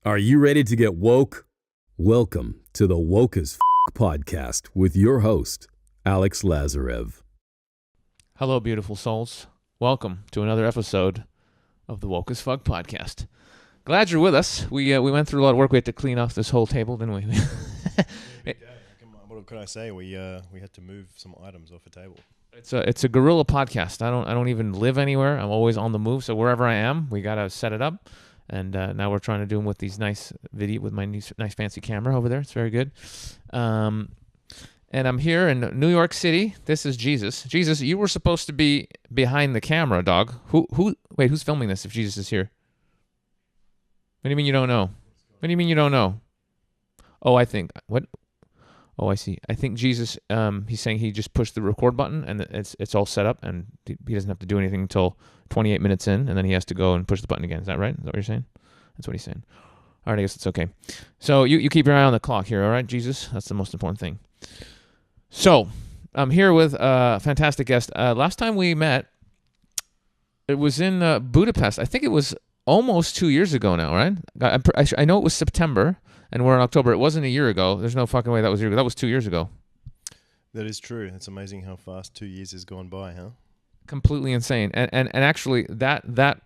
Are you ready to get woke? Welcome to the Woke as podcast with your host, Alex Lazarev. Hello, beautiful souls. Welcome to another episode of the Woke as Fuck podcast. Glad you're with us. We went through a lot of work. We had to clean off this whole table, didn't we? What could I say? We had to move some items off a table. It's a guerrilla podcast. I don't even live anywhere. I'm always on the move. So wherever I am, we gotta set it up. And now we're trying to do them with these nice video with my nice fancy camera over there. It's very good. And I'm here in New York City. This is Jesus. Jesus, you were supposed to be behind the camera, dog. Wait, who's filming this if Jesus is here? What do you mean you don't know? What do you mean you don't know? Oh, I see. I think Jesus, he's saying he just pushed the record button and it's all set up and he doesn't have to do anything until 28 minutes in, and then he has to go and push the button again. Is that right? Is that what you're saying? That's what he's saying. All right, I guess it's okay. So you keep your eye on the clock here, all right, Jesus? That's the most important thing. So I'm here with a fantastic guest. Last time we met, it was in Budapest. I think it was almost 2 years ago now, right? I know it was September, and we're in October. It wasn't a year ago. There's no fucking way that was a year ago. That was 2 years ago. That is true. It's amazing how fast 2 years has gone by, huh? Completely insane. And actually, that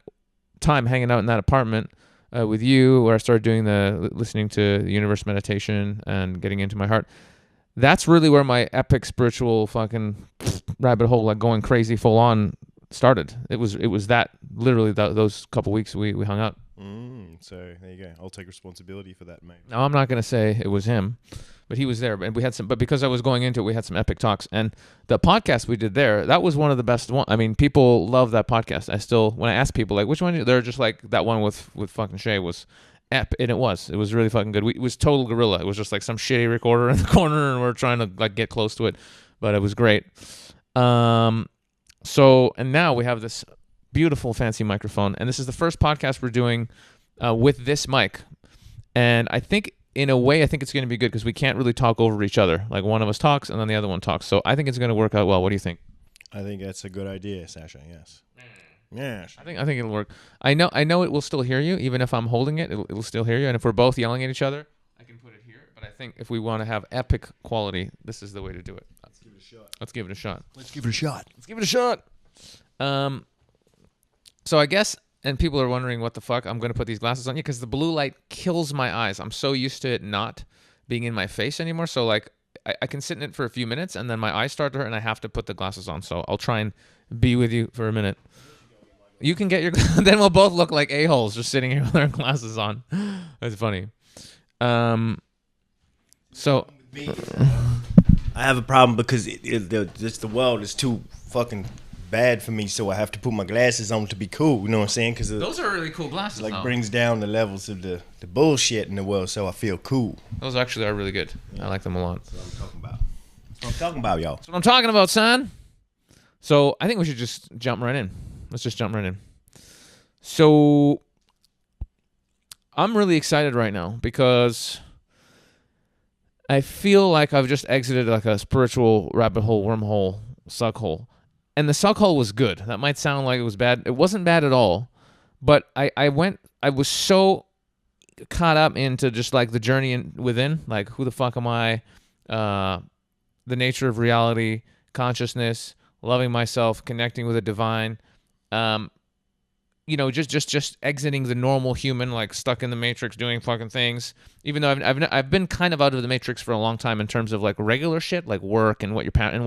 time hanging out in that apartment with you, where I started doing listening to the universe meditation and getting into my heart, that's really where my epic spiritual fucking rabbit hole, like going crazy full on, started. It was that literally those couple weeks we hung out. So there you go. I'll take responsibility for that, mate. Now I'm not gonna say it was him, but he was there, and we had some. But because I was going into it, we had some epic talks, and the podcast we did there, that was one of the best one. I mean, people love that podcast. I still, when I ask people like which one, they're just like that one with fucking Shae was epic, and it was really fucking good. It was total guerrilla. It was just like some shitty recorder in the corner, and we're trying to like get close to it, but it was great. So, and now we have this beautiful fancy microphone, and this is the first podcast we're doing with this mic, and I think in a way it's going to be good because we can't really talk over each other. Like one of us talks and then the other one talks, so I think it's going to work out well. What do you think? I think that's a good idea, Sasha. Yes. Yes. I think it'll work. I know it will still hear you even if I'm holding it. It'll still hear you, and if we're both yelling at each other, I can put it here. But I think if we want to have epic quality, this is the way to do it. Let's give it a shot. Let's give it a shot. Let's give it a shot. Let's give it a shot. So I guess, and people are wondering what the fuck, I'm going to put these glasses on you because the blue light kills my eyes. I'm so used to it not being in my face anymore. So like I can sit in it for a few minutes and then my eyes start to hurt and I have to put the glasses on. So I'll try and be with you for a minute. You can get your, then we'll both look like a-holes just sitting here with our glasses on. That's funny. So I have a problem because the world is too fucking bad for me, so I have to put my glasses on to be cool. You know what I'm saying? Because those are really cool glasses. Like brings down the levels of the bullshit in the world, so I feel cool. Those actually are really good. Yeah. I like them a lot. That's what I'm talking about. That's what I'm talking about, y'all. That's what I'm talking about, son. So I think we should just jump right in. Let's just jump right in. So I'm really excited right now because I feel like I've just exited like a spiritual rabbit hole, wormhole, suck hole. And the suck hole was good. That might sound like it was bad. It wasn't bad at all. But I was so caught up into just like the journey within, like who the fuck am I, the nature of reality, consciousness, loving myself, connecting with the divine, just exiting the normal human, like stuck in the matrix doing fucking things. Even though I've been kind of out of the matrix for a long time in terms of like regular shit, like work and what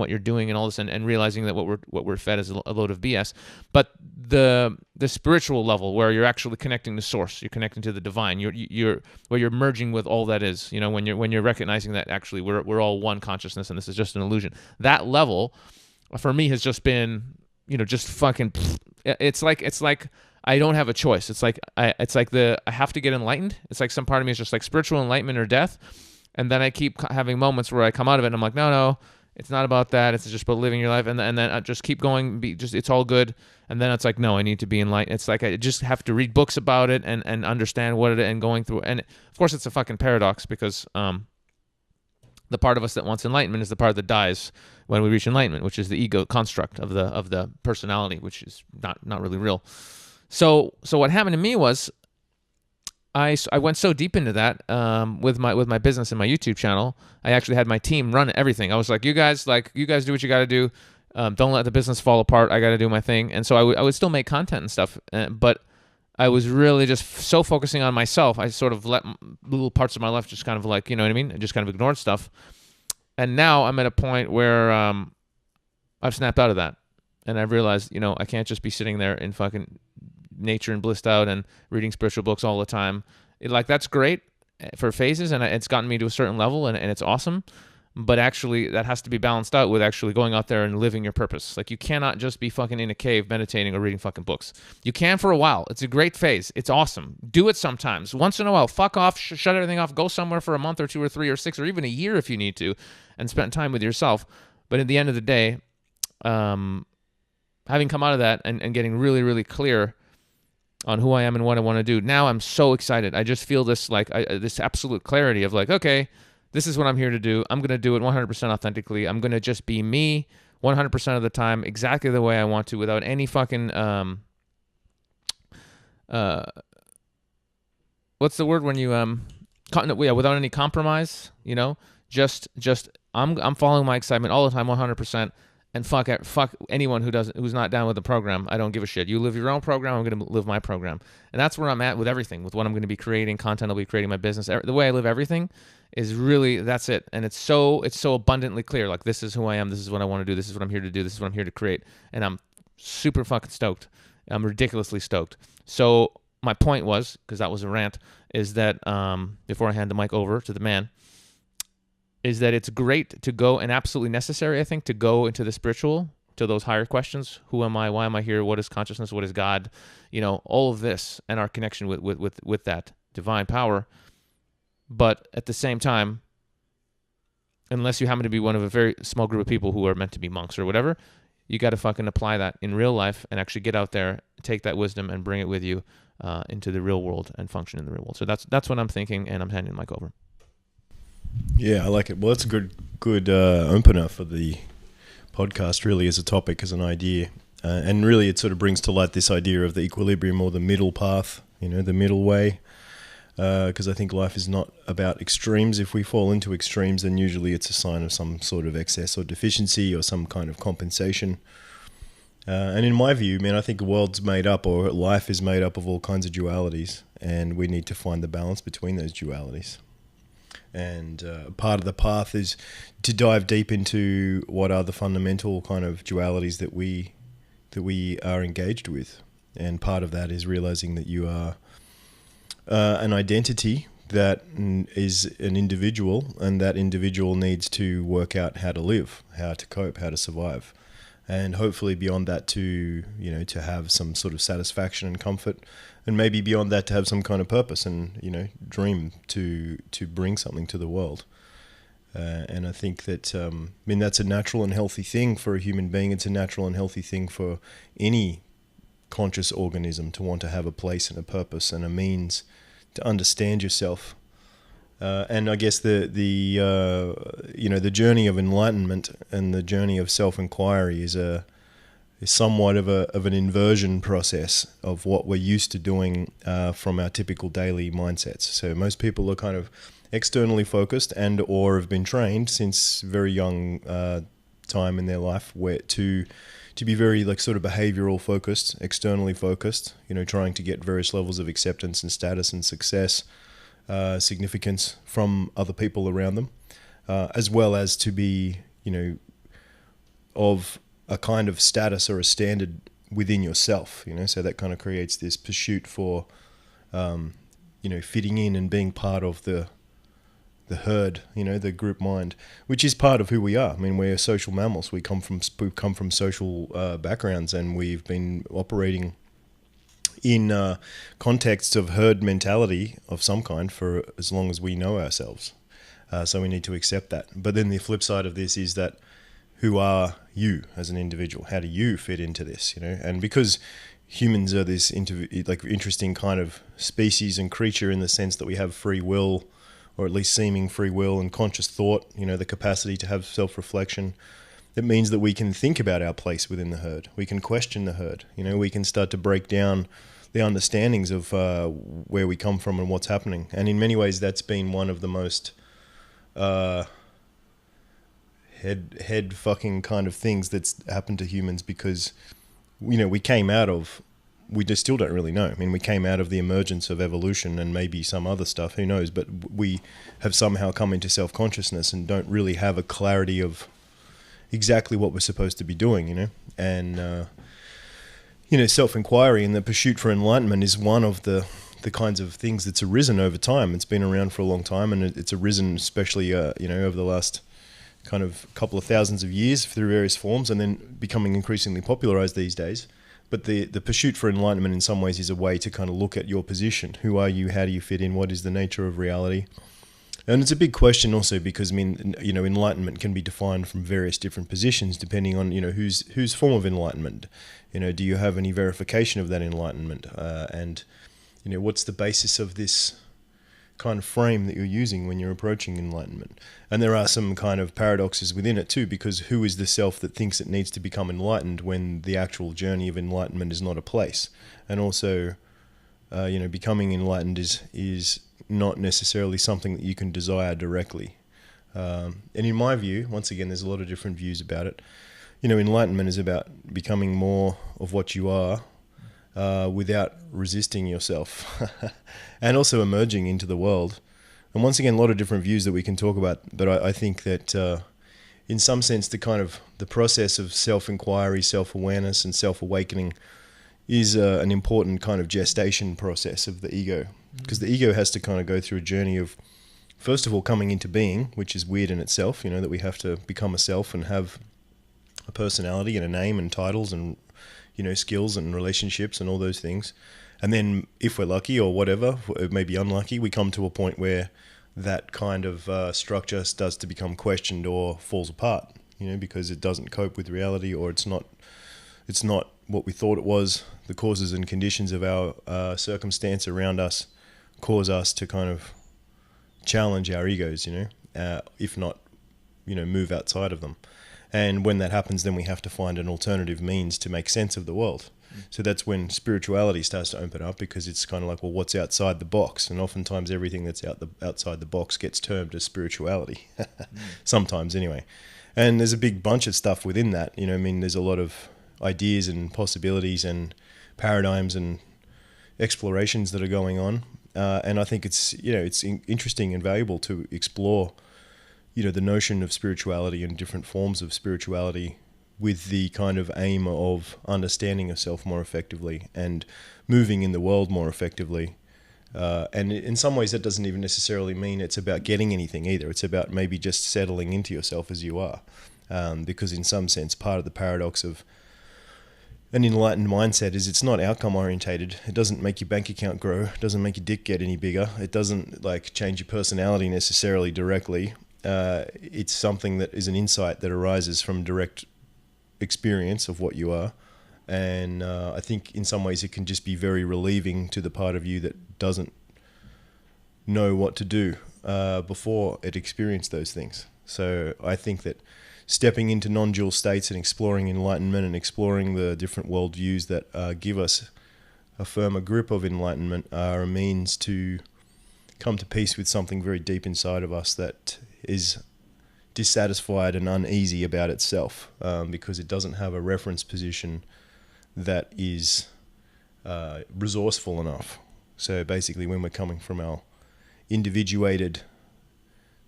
you're doing and all this, and realizing that what we're fed is a load of BS. But the spiritual level where you're actually connecting to source, you're connecting to the divine, you're merging with all that is. When you're recognizing that actually we're all one consciousness and this is just an illusion. That level for me has just been just fucking. It's like I don't have a choice. It's like I have to get enlightened. It's like some part of me is just like spiritual enlightenment or death. And then I keep having moments where I come out of it and I'm like, no, it's not about that. It's just about living your life. And then I just keep going. It's all good. And then it's like, no, I need to be enlightened. It's like I just have to read books about it and understand what it is and going through. And of course, it's a fucking paradox because the part of us that wants enlightenment is the part that dies when we reach enlightenment, which is the ego construct of the personality, which is not really real. So what happened to me was I went so deep into that with my business and my YouTube channel. I actually had my team run everything. I was like, you guys do what you got to do. Don't let the business fall apart. I got to do my thing. And so I would still make content and stuff, but I was really just so focusing on myself. I sort of let little parts of my life just kind of like, you know what I mean? I just kind of ignored stuff. And now I'm at a point where I've snapped out of that. And I've realized, I can't just be sitting there in fucking nature and blissed out and reading spiritual books all the time. That's great for phases, and it's gotten me to a certain level, and it's awesome. But actually, that has to be balanced out with actually going out there and living your purpose. Like, you cannot just be fucking in a cave meditating or reading fucking books. You can for a while. It's a great phase. It's awesome. Do it sometimes. Once in a while. Fuck off. Shut everything off. Go somewhere for a month or 2 or 3 or 6 or even a year if you need to, and spend time with yourself. But at the end of the day, having come out of that and getting really, really clear on who I am and what I want to do, now I'm so excited. I just feel this this absolute clarity of like, okay, this is what I'm here to do. I'm going to do it 100% authentically. I'm going to just be me 100% of the time, exactly the way I want to, without any fucking what's the word when you without any compromise, just I'm following my excitement all the time 100%. And fuck anyone who's not down with the program. I don't give a shit. You live your own program. I'm going to live my program. And that's where I'm at with everything, with what I'm going to be creating, content I'll be creating, my business. The way I live everything is really, that's it. And it's so abundantly clear. Like, this is who I am. This is what I want to do. This is what I'm here to do. This is what I'm here to create. And I'm super fucking stoked. I'm ridiculously stoked. So my point was, because that was a rant, is that before I hand the mic over to the man, is that it's great to go, and absolutely necessary, I think, to go into the spiritual, to those higher questions. Who am I? Why am I here? What is consciousness? What is God? All of this, and our connection with that divine power. But at the same time, unless you happen to be one of a very small group of people who are meant to be monks or whatever, you got to fucking apply that in real life and actually get out there, take that wisdom and bring it with you into the real world and function in the real world. So that's what I'm thinking, and I'm handing the mic over. Yeah, I like it. Well, it's a good opener for the podcast, really, as a topic, as an idea. And really, it sort of brings to light this idea of the equilibrium, or the middle path, the middle way. Because I think life is not about extremes. If we fall into extremes, then usually it's a sign of some sort of excess or deficiency or some kind of compensation. And in my view, I think the world's made up, or life is made up, of all kinds of dualities. And we need to find the balance between those dualities. And part of the path is to dive deep into what are the fundamental kind of dualities that we are engaged with. And part of that is realizing that you are an identity that is an individual, and that individual needs to work out how to live, how to cope, how to survive. And hopefully beyond that to have some sort of satisfaction and comfort, and maybe beyond that to have some kind of purpose and, dream to bring something to the world. And I think that, that's a natural and healthy thing for a human being. It's a natural and healthy thing for any conscious organism to want to have a place and a purpose and a means to understand yourself. And I guess the journey of enlightenment and the journey of self-inquiry is somewhat of an inversion process of what we're used to doing from our typical daily mindsets. So most people are kind of externally focused and or have been trained since very young time in their life to be very sort of behavioral focused, externally focused, trying to get various levels of acceptance and status and success, significance from other people around them, as well as to be, of a kind of status or a standard within yourself, so that kind of creates this pursuit for, fitting in and being part of the herd, the group mind, which is part of who we are. We're social mammals. We come from social backgrounds, and we've been operating in contexts of herd mentality of some kind for as long as we know ourselves. So we need to accept that. But then the flip side of this is that, who are you as an individual? How do you fit into this? And because humans are this interesting kind of species and creature in the sense that we have free will, or at least seeming free will and conscious thought, the capacity to have self-reflection, it means that we can think about our place within the herd. We can question the herd. We can start to break down the understandings of where we come from and what's happening. And in many ways, that's been one of the most head fucking kind of things that's happened to humans, because we came out of, we just still don't really know. I mean, we came out of the emergence of evolution and maybe some other stuff, who knows, but we have somehow come into self-consciousness and don't really have a clarity of exactly what we're supposed to be doing, and self-inquiry and the pursuit for enlightenment is one of the kinds of things that's arisen over time. It's been around for a long time, and it's arisen especially over the last kind of couple of thousands of years through various forms, and then becoming increasingly popularized these days. But the pursuit for enlightenment in some ways is a way to kind of look at your position. Who are you? How do you fit in? What is the nature of reality? And it's a big question also, because enlightenment can be defined from various different positions depending on whose form of enlightenment. Do you have any verification of that enlightenment? And what's the basis of this kind of frame that you're using when you're approaching enlightenment? And there are some kind of paradoxes within it too, because who is the self that thinks it needs to become enlightened when the actual journey of enlightenment is not a place? And also, becoming enlightened is not necessarily something that you can desire directly. And in my view, once again, there's a lot of different views about it. Enlightenment is about becoming more of what you are without resisting yourself and also emerging into the world. And once again, a lot of different views that we can talk about, but I think that in some sense the process of self-inquiry, self-awareness and self-awakening is an important kind of gestation process of the ego, because the ego has to kind of go through a journey of, first of all, coming into being, which is weird in itself, that we have to become a self and have a personality and a name and titles and skills and relationships and all those things. And then if we're lucky or whatever, maybe unlucky, we come to a point where that kind of structure starts to become questioned or falls apart, because it doesn't cope with reality, or it's not what we thought it was. The causes and conditions of our circumstance around us cause us to kind of challenge our egos, if not, move outside of them. And when that happens, then we have to find an alternative means to make sense of the world. So that's when spirituality starts to open up, because it's kind of like, well, what's outside the box? And oftentimes everything that's outside the box gets termed as spirituality. Sometimes anyway. And there's a big bunch of stuff within that. There's a lot of ideas and possibilities and paradigms and explorations that are going on. And I think it's interesting and valuable to explore the notion of spirituality and different forms of spirituality with the kind of aim of understanding yourself more effectively and moving in the world more effectively. And in some ways that doesn't even necessarily mean it's about getting anything either. It's about maybe just settling into yourself as you are. Because in some sense, part of the paradox of an enlightened mindset is it's not outcome orientated. It doesn't make your bank account grow. It doesn't make your dick get any bigger. It doesn't change your personality necessarily directly. It's something that is an insight that arises from direct experience of what you are. And I think in some ways it can just be very relieving to the part of you that doesn't know what to do before it experienced those things. So I think that stepping into non-dual states and exploring enlightenment and exploring the different worldviews that give us a firmer grip of enlightenment are a means to come to peace with something very deep inside of us that is dissatisfied and uneasy about itself, because it doesn't have a reference position that is resourceful enough. So basically, when we're coming from our individuated,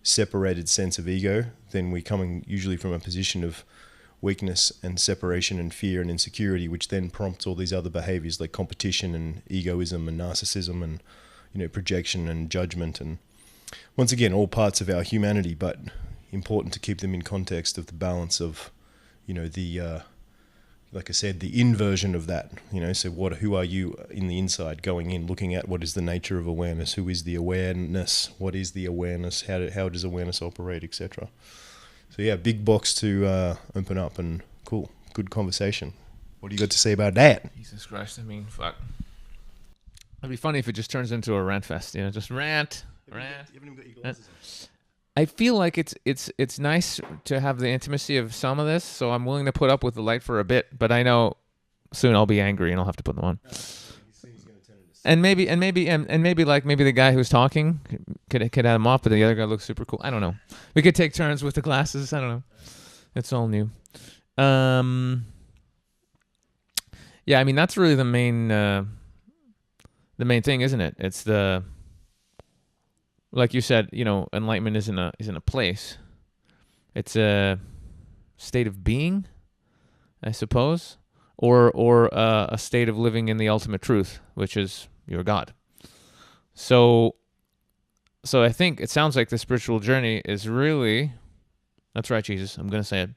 separated sense of ego, then we're coming usually from a position of weakness and separation and fear and insecurity, which then prompts all these other behaviors like competition and egoism and narcissism and projection and judgment, and once again all parts of our humanity, but important to keep them in context of the balance of the like I said, the inversion of that, so who are you in the inside, going in, looking at what is the nature of awareness, who is the awareness, what is the awareness, how does awareness operate, etc. So yeah, big box to open up, and cool, good conversation. What do you got to say about that? Jesus Christ, fuck. It'd be funny if it just turns into a rant fest, just rant. You haven't even got your glasses on. I feel like it's nice to have the intimacy of some of this, so I'm willing to put up with the light for a bit, but I know soon I'll be angry and I'll have to put them on. He's going to And maybe like maybe the guy who's talking could have him off, but the other guy looks super cool. I don't know. We could take turns with the glasses. I don't know. It's all new. Yeah, I mean that's really the main thing, isn't it? It's the, like you said, enlightenment isn't a place. It's a state of being, I suppose, or a state of living in the ultimate truth, which is your God. So I think it sounds like the spiritual journey is really, that's right, Jesus, I'm going to say it.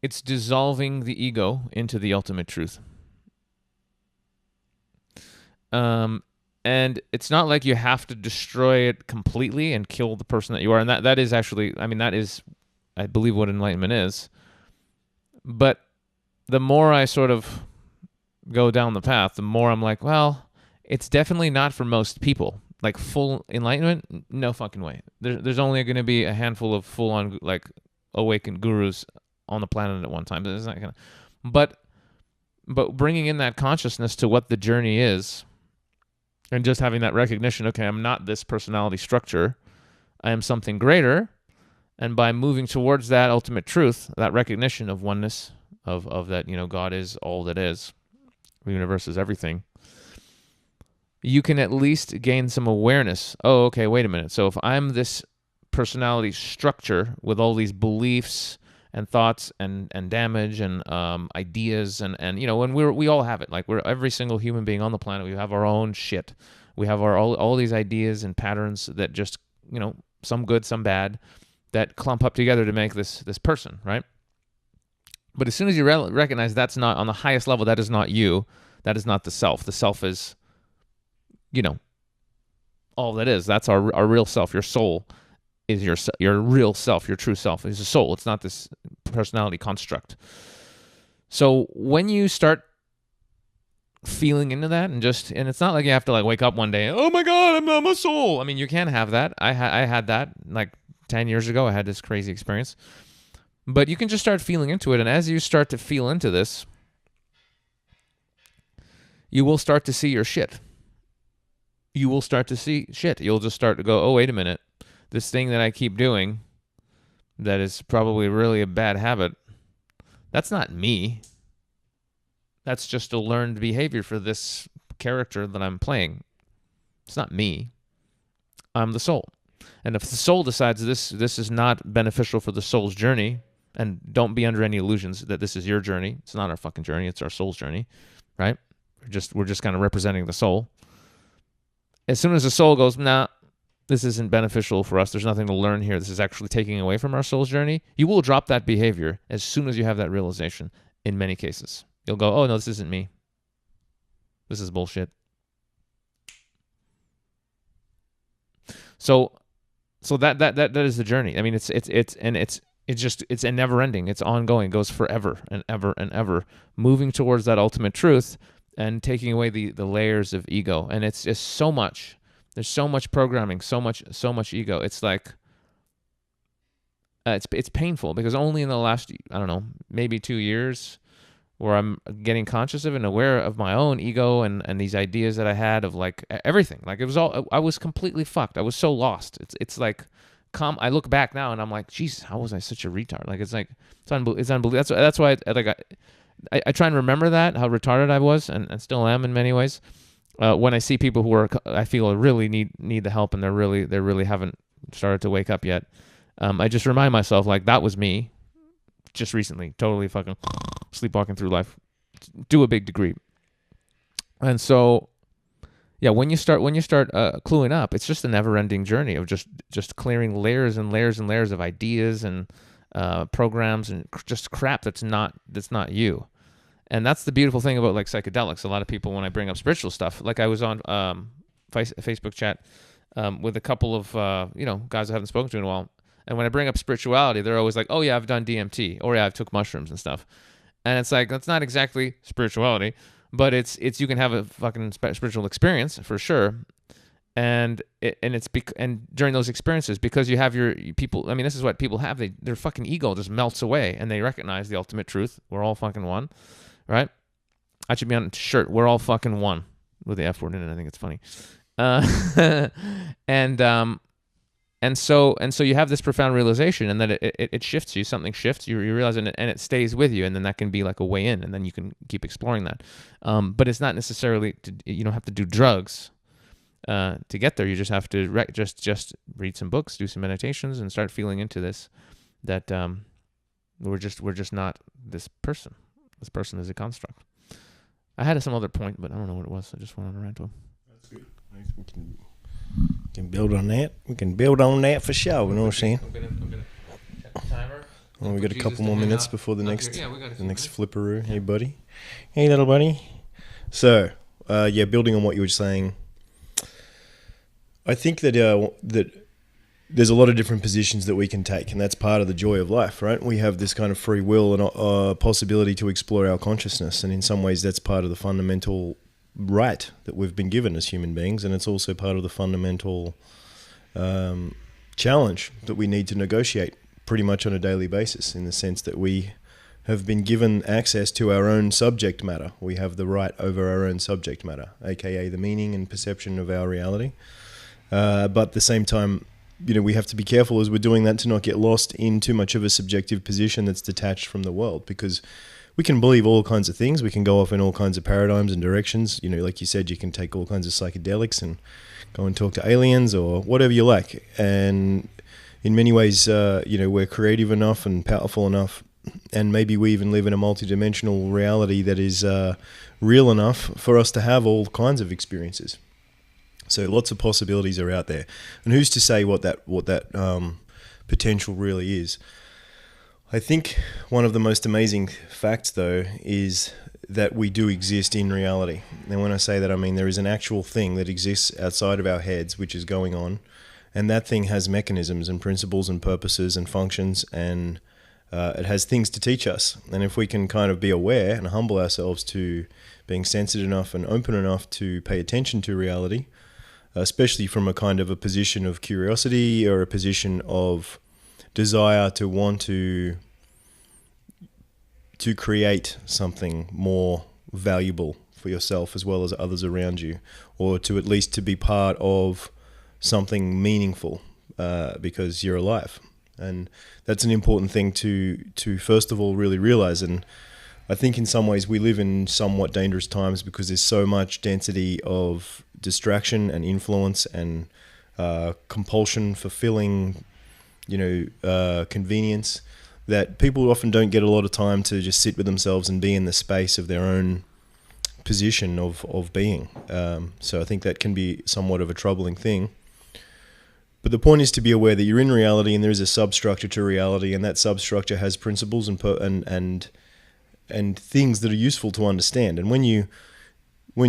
It's dissolving the ego into the ultimate truth. And it's not like you have to destroy it completely and kill the person that you are. And that is actually, I mean, that is, I believe, what enlightenment is. But the more I sort of go down the path, the more I'm like, well, it's definitely not for most people. Like full enlightenment, no fucking way. There's only going to be a handful of full-on like awakened gurus on the planet at one time. It's not gonna, but bringing in that consciousness to what the journey is, and just having that recognition, okay, I'm not this personality structure, I am something greater, and by moving towards that ultimate truth, that recognition of oneness, of that, God is all that is, the universe is everything, you can at least gain some awareness. Oh, okay, wait a minute. So if I'm this personality structure with all these beliefs and thoughts and damage and ideas and when we all have it. Like every single human being on the planet, we have our own shit. We have all these ideas and patterns that just, some good, some bad, that clump up together to make this person, right? But as soon as you recognize that's not, on the highest level, that is not you, that is not the self. The self is, all that is. That's our real self. Your soul is your real self, your true self is a soul. It's not this personality construct. So when you start feeling into that and it's not like you have to like wake up one day, oh my God, I'm a soul. I mean, you can have that. I had that like 10 years ago. I had this crazy experience. But you can just start feeling into it. And as you start to feel into this, you will start to see your shit. You will start to see shit. You'll just start to go, oh, wait a minute. This thing that I keep doing that is probably really a bad habit, that's not me. That's just a learned behavior for this character that I'm playing. It's not me. I'm the soul. And if the soul decides this is not beneficial for the soul's journey, and don't be under any illusions that this is your journey. It's not our fucking journey. It's our soul's journey, right? We're just kind of representing the soul. As soon as the soul goes, nah, this isn't beneficial for us, there's nothing to learn here, this is actually taking away from our soul's journey, you will drop that behavior as soon as you have that realization in many cases. You'll go, oh no, this isn't me. This is bullshit. So that is the journey. I mean, it's a never ending. It's ongoing. It goes forever and ever and ever, moving towards that ultimate truth and taking away the layers of ego. And it's just so much. There's so much programming, so much ego. It's like it's painful because only in the last, I don't know, maybe 2 years, where I'm getting conscious of and aware of my own ego and these ideas that I had of like everything. Like it was all, I was completely fucked. I was so lost. It's like, I look back now and I'm like, Jesus, how was I such a retard? Like it's unbelievable. That's why I try and remember that, how retarded I was and still am in many ways. When I see people who I feel really need the help and they really haven't started to wake up yet, I just remind myself like that was me, just recently, totally fucking sleepwalking through life, to a big degree. And so, yeah, when you start cluing up, it's just a never-ending journey of just clearing layers and layers and layers of ideas and programs and just crap that's not you. And that's the beautiful thing about like psychedelics. A lot of people, when I bring up spiritual stuff, like I was on Facebook chat with a couple of guys I haven't spoken to in a while, and when I bring up spirituality, they're always like, "Oh yeah, I've done DMT," or "Yeah, I've took mushrooms and stuff." And it's like that's not exactly spirituality, but it's you can have a fucking spiritual experience for sure. And during those experiences, because you have your people, I mean, this is what people have. Their fucking ego just melts away, and they recognize the ultimate truth. We're all fucking one. Right? I should be on a shirt. We're all fucking one with the F word in it. I think it's funny. And so you have this profound realization, and that it shifts you. Something shifts. You realize it, and it stays with you, and then that can be like a way in, and then you can keep exploring that. But it's not necessarily you don't have to do drugs to get there. You just have to just read some books, do some meditations, and start feeling into this. That we're just not this person. This person is a construct. I had some other point, but I don't know what it was. I just went on a rant to him. That's good. We can build on that. We can build on that for sure. You know what I'm saying? I'm gonna check the timer. Well, we got a couple more minutes before the next minutes. flipperoo. Hey, buddy. Hey, little buddy. So, building on what you were saying, I think that that there's a lot of different positions that we can take, and that's part of the joy of life, right? We have this kind of free will and possibility to explore our consciousness, and in some ways that's part of the fundamental right that we've been given as human beings, and it's also part of the fundamental challenge that we need to negotiate pretty much on a daily basis, in the sense that we have been given access to our own subject matter. We have the right over our own subject matter, aka the meaning and perception of our reality. But at the same time, we have to be careful as we're doing that to not get lost in too much of a subjective position that's detached from the world, because we can believe all kinds of things. We can go off in all kinds of paradigms and directions. Like you said, you can take all kinds of psychedelics and go and talk to aliens or whatever you like. And in many ways, we're creative enough and powerful enough, and maybe we even live in a multidimensional reality that is real enough for us to have all kinds of experiences. So lots of possibilities are out there, and who's to say what that potential really is? I think one of the most amazing facts, though, is that we do exist in reality. And when I say that, I mean there is an actual thing that exists outside of our heads, which is going on, and that thing has mechanisms and principles and purposes and functions, and it has things to teach us. And if we can kind of be aware and humble ourselves to being sensitive enough and open enough to pay attention to reality, especially from a kind of a position of curiosity or a position of desire to want to create something more valuable for yourself as well as others around you, or to at least to be part of something meaningful because you're alive. And that's an important thing to first of all really realize. And I think in some ways we live in somewhat dangerous times because there's so much density of distraction and influence and compulsion, fulfilling, convenience, that people often don't get a lot of time to just sit with themselves and be in the space of their own position of being. So I think that can be somewhat of a troubling thing. But the point is to be aware that you're in reality and there is a substructure to reality, and that substructure has principles and things that are useful to understand. And when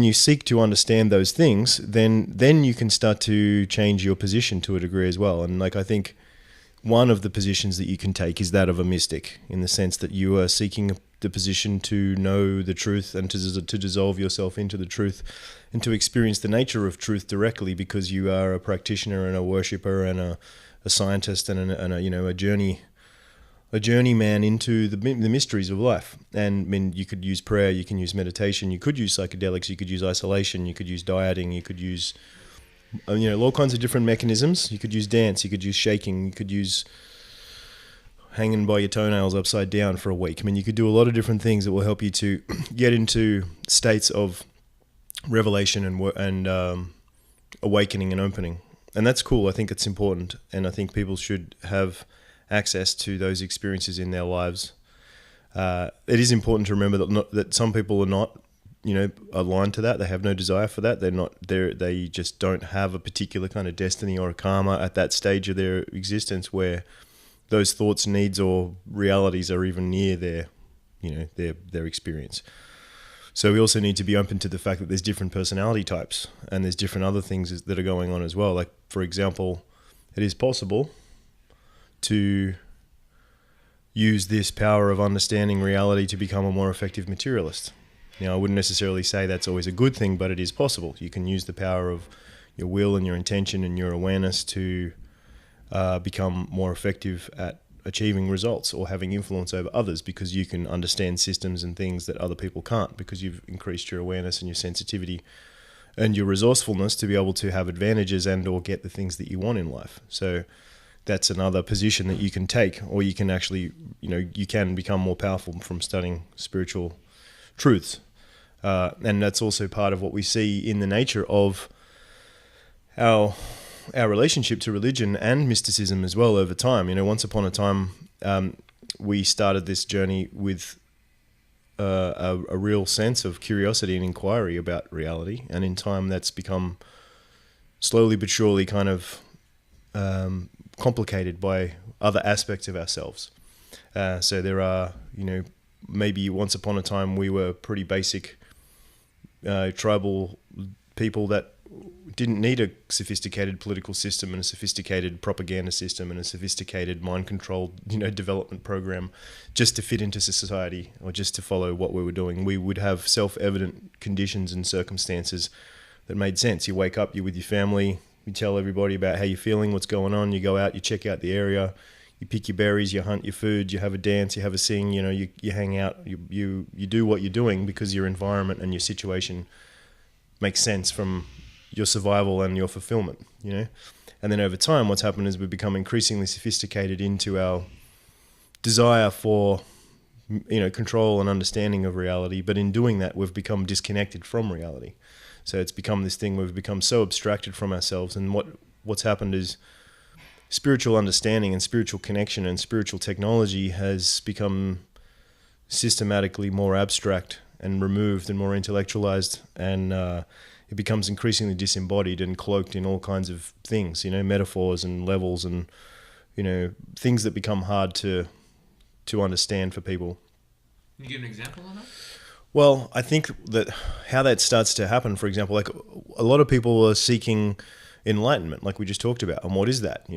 you seek to understand those things, then you can start to change your position to a degree as well. And I think one of the positions that you can take is that of a mystic, in the sense that you are seeking the position to know the truth and to dissolve yourself into the truth and to experience the nature of truth directly, because you are a practitioner and a worshipper and a scientist and a journeyman into the mysteries of life. And I mean, you could use prayer, you can use meditation, you could use psychedelics, you could use isolation, you could use dieting, you could use all kinds of different mechanisms. You could use dance, you could use shaking, you could use hanging by your toenails upside down for a week. I mean, you could do a lot of different things that will help you to get into states of revelation and awakening and opening. And that's cool. I think it's important, and I think people should have access to those experiences in their lives. It is important to remember that some people are not, aligned to that. They have no desire for that. They just don't have a particular kind of destiny or a karma at that stage of their existence where those thoughts, needs, or realities are even near their experience. So we also need to be open to the fact that there's different personality types and there's different other things that are going on as well. Like, for example, it is possible to use this power of understanding reality to become a more effective materialist. Now, I wouldn't necessarily say that's always a good thing, but it is possible. You can use the power of your will and your intention and your awareness to become more effective at achieving results or having influence over others, because you can understand systems and things that other people can't, because you've increased your awareness and your sensitivity and your resourcefulness to be able to have advantages and or get the things that you want in life. So that's another position that you can take, or you can actually, you can become more powerful from studying spiritual truths. And that's also part of what we see in the nature of our relationship to religion and mysticism as well over time. Once upon a time, we started this journey with a real sense of curiosity and inquiry about reality, and in time that's become slowly but surely kind of complicated by other aspects of ourselves. So there are, maybe once upon a time we were pretty basic tribal people that didn't need a sophisticated political system and a sophisticated propaganda system and a sophisticated mind-controlled, development program just to fit into society or just to follow what we were doing. We would have self-evident conditions and circumstances that made sense. You wake up, you're with your family, you tell everybody about how you're feeling, what's going on, you go out, you check out the area, you pick your berries, you hunt your food, you have a dance, you have a sing, you hang out, you do what you're doing because your environment and your situation makes sense from your survival and your fulfillment, And then over time, what's happened is we've become increasingly sophisticated into our desire for, control and understanding of reality. But in doing that, we've become disconnected from reality. So it's become this thing where we've become so abstracted from ourselves. And what's happened is spiritual understanding and spiritual connection and spiritual technology has become systematically more abstract and removed and more intellectualized, and it becomes increasingly disembodied and cloaked in all kinds of things, metaphors and levels and, things that become hard to understand for people. Can you give an example of that? Well, I think that how that starts to happen, for example, like a lot of people are seeking enlightenment, like we just talked about. And what is that?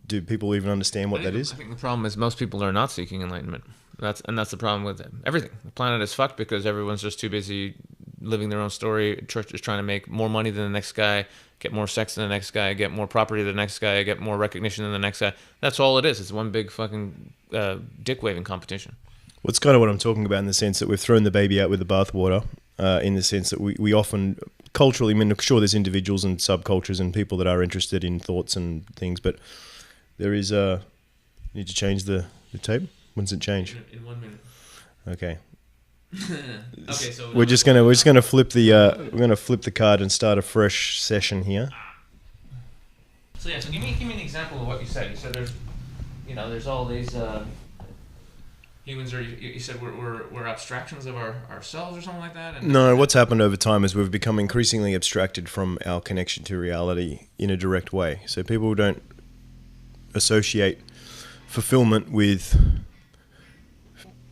Do people even understand what that is? I think the problem is most people are not seeking enlightenment. That's the problem with everything. The planet is fucked because everyone's just too busy living their own story. Church is trying to make more money than the next guy, get more sex than the next guy, get more property than the next guy, get more recognition than the next guy. That's all it is. It's one big fucking dick-waving competition. Well, it's kind of what I'm talking about in the sense that we've thrown the baby out with the bathwater, in the sense that we often culturally, sure, there's individuals and subcultures and people that are interested in thoughts and things, but there is need to change the tape? When does it change? In 1 minute. Okay. Okay, so we're just gonna flip the card and start a fresh session here. So yeah, so give me an example of what you said. You said there's all these humans are. You said we're abstractions of ourselves or something like that. No, what's happened over time is we've become increasingly abstracted from our connection to reality in a direct way. So people don't associate fulfillment with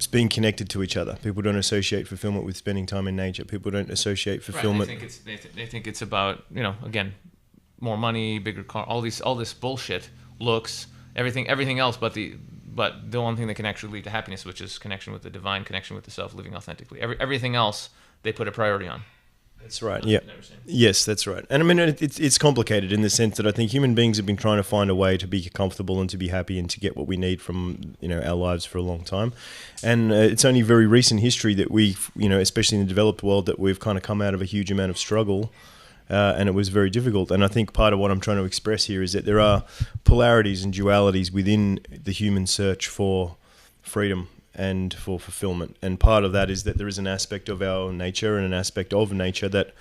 being connected to each other. People don't associate fulfillment with spending time in nature. People don't associate fulfillment. Right, they think it's about again, more money, bigger car, all this bullshit, looks, everything else, but the one thing that can actually lead to happiness, which is connection with the divine, connection with the self, living authentically. Everything else they put a priority on. That's right. Yeah. Yes, that's right. And it's complicated in the sense that I think human beings have been trying to find a way to be comfortable and to be happy and to get what we need from our lives for a long time. And it's only very recent history that we've especially in the developed world, that we've kind of come out of a huge amount of struggle, and it was very difficult. And I think part of what I'm trying to express here is that there are polarities and dualities within the human search for freedom and for fulfillment. And part of that is that there is an aspect of our nature and an aspect of nature that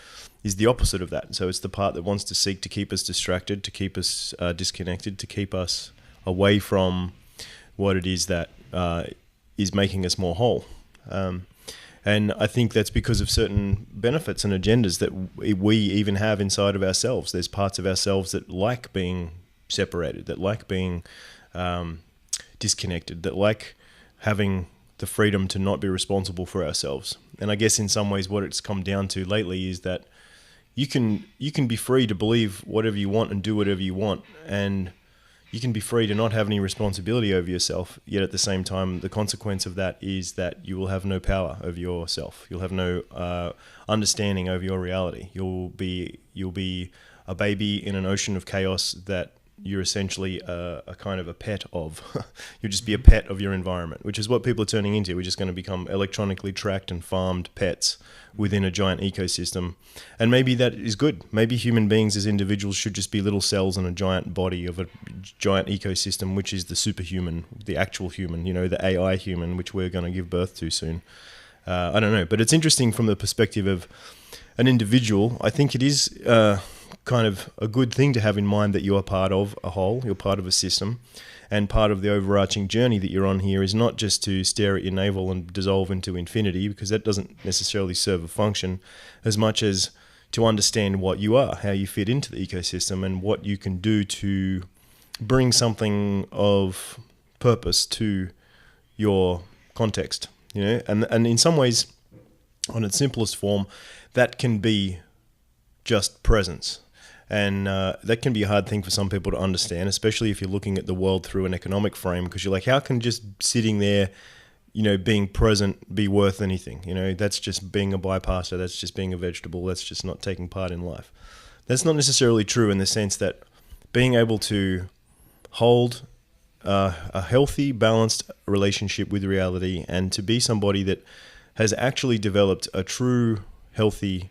is the opposite of that. So it's the part that wants to seek to keep us distracted, to keep us disconnected, to keep us away from what it is that is making us more whole. And I think that's because of certain benefits and agendas that we even have inside of ourselves. There's parts of ourselves that like being separated, that like being disconnected, that like having the freedom to not be responsible for ourselves. And I guess in some ways what it's come down to lately is that you can be free to believe whatever you want and do whatever you want, and you can be free to not have any responsibility over yourself, yet at the same time the consequence of that is that you will have no power over yourself. You'll have no understanding over your reality. You'll be a baby in an ocean of chaos that you're essentially a kind of a pet of. You'll just be a pet of your environment, which is what people are turning into. We're just going to become electronically tracked and farmed pets within a giant ecosystem. And maybe that is good. Maybe human beings as individuals should just be little cells in a giant body of a giant ecosystem, which is the superhuman, the actual human, the AI human, which we're going to give birth to soon. I don't know. But it's interesting from the perspective of an individual. I think it is kind of a good thing to have in mind that you are part of a whole, you're part of a system, and part of the overarching journey that you're on here is not just to stare at your navel and dissolve into infinity, because that doesn't necessarily serve a function, as much as to understand what you are, how you fit into the ecosystem, and what you can do to bring something of purpose to your context, and in some ways, on its simplest form, that can be just presence. And that can be a hard thing for some people to understand, especially if you're looking at the world through an economic frame, because you're like, how can just sitting there, being present be worth anything? That's just being a bypasser, that's just being a vegetable, that's just not taking part in life. That's not necessarily true in the sense that being able to hold a healthy, balanced relationship with reality, and to be somebody that has actually developed a true, healthy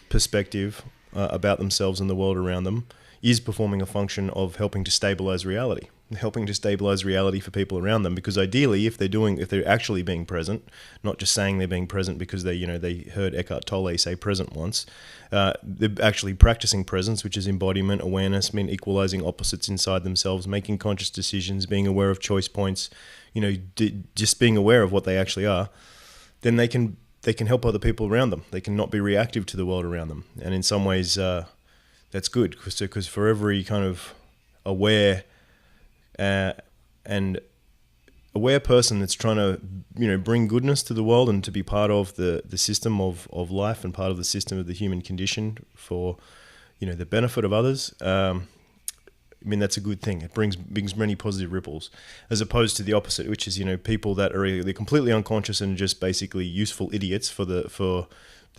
perspective about themselves and the world around them, is performing a function of helping to stabilize reality for people around them. Because ideally, if they're actually being present, not just saying they're being present because they heard Eckhart Tolle say present once, they're actually practicing presence, which is embodiment, awareness, equalizing opposites inside themselves, making conscious decisions, being aware of choice points, just being aware of what they actually are. Then they can help other people around them. They can not be reactive to the world around them. And in some ways, that's good, because for every kind of aware person that's trying to bring goodness to the world and to be part of the system of life and part of the system of the human condition for the benefit of others, that's a good thing. It brings many positive ripples, as opposed to the opposite, which is people that are they're completely unconscious and just basically useful idiots for the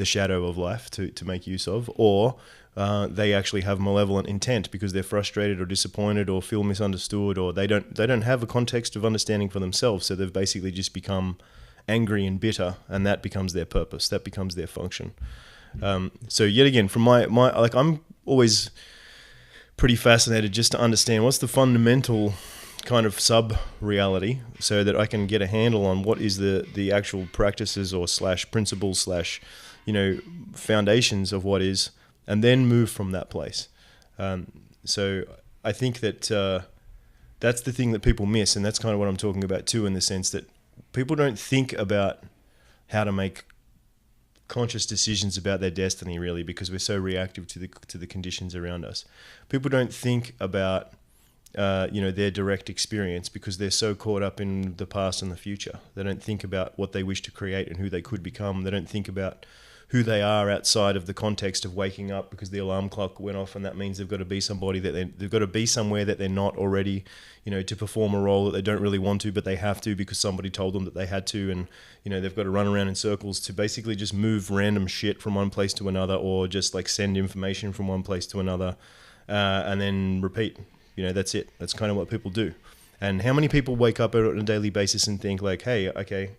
shadow of life to make use of, or they actually have malevolent intent because they're frustrated or disappointed or feel misunderstood, or they don't have a context of understanding for themselves, so they've basically just become angry and bitter, and that becomes their purpose, that becomes their function. So yet again, from my I'm always pretty fascinated just to understand what's the fundamental kind of sub-reality, so that I can get a handle on what is the actual practices or /principles / foundations of what is, and then move from that place. So I think that that's the thing that people miss, and that's kind of what I'm talking about too, in the sense that people don't think about how to make conscious decisions about their destiny, really, because we're so reactive to the conditions around us. People don't think about their direct experience because they're so caught up in the past and the future. They don't think about what they wish to create and who they could become. They don't think about who they are outside of the context of waking up because the alarm clock went off, and that means they've got to be somebody they've got to be somewhere that they're not already, to perform a role that they don't really want to, but they have to because somebody told them that they had to, and they've got to run around in circles to basically just move random shit from one place to another, or just like send information from one place to another, and then repeat. That's it. That's kind of what people do. And how many people wake up on a daily basis and think like, hey, okay,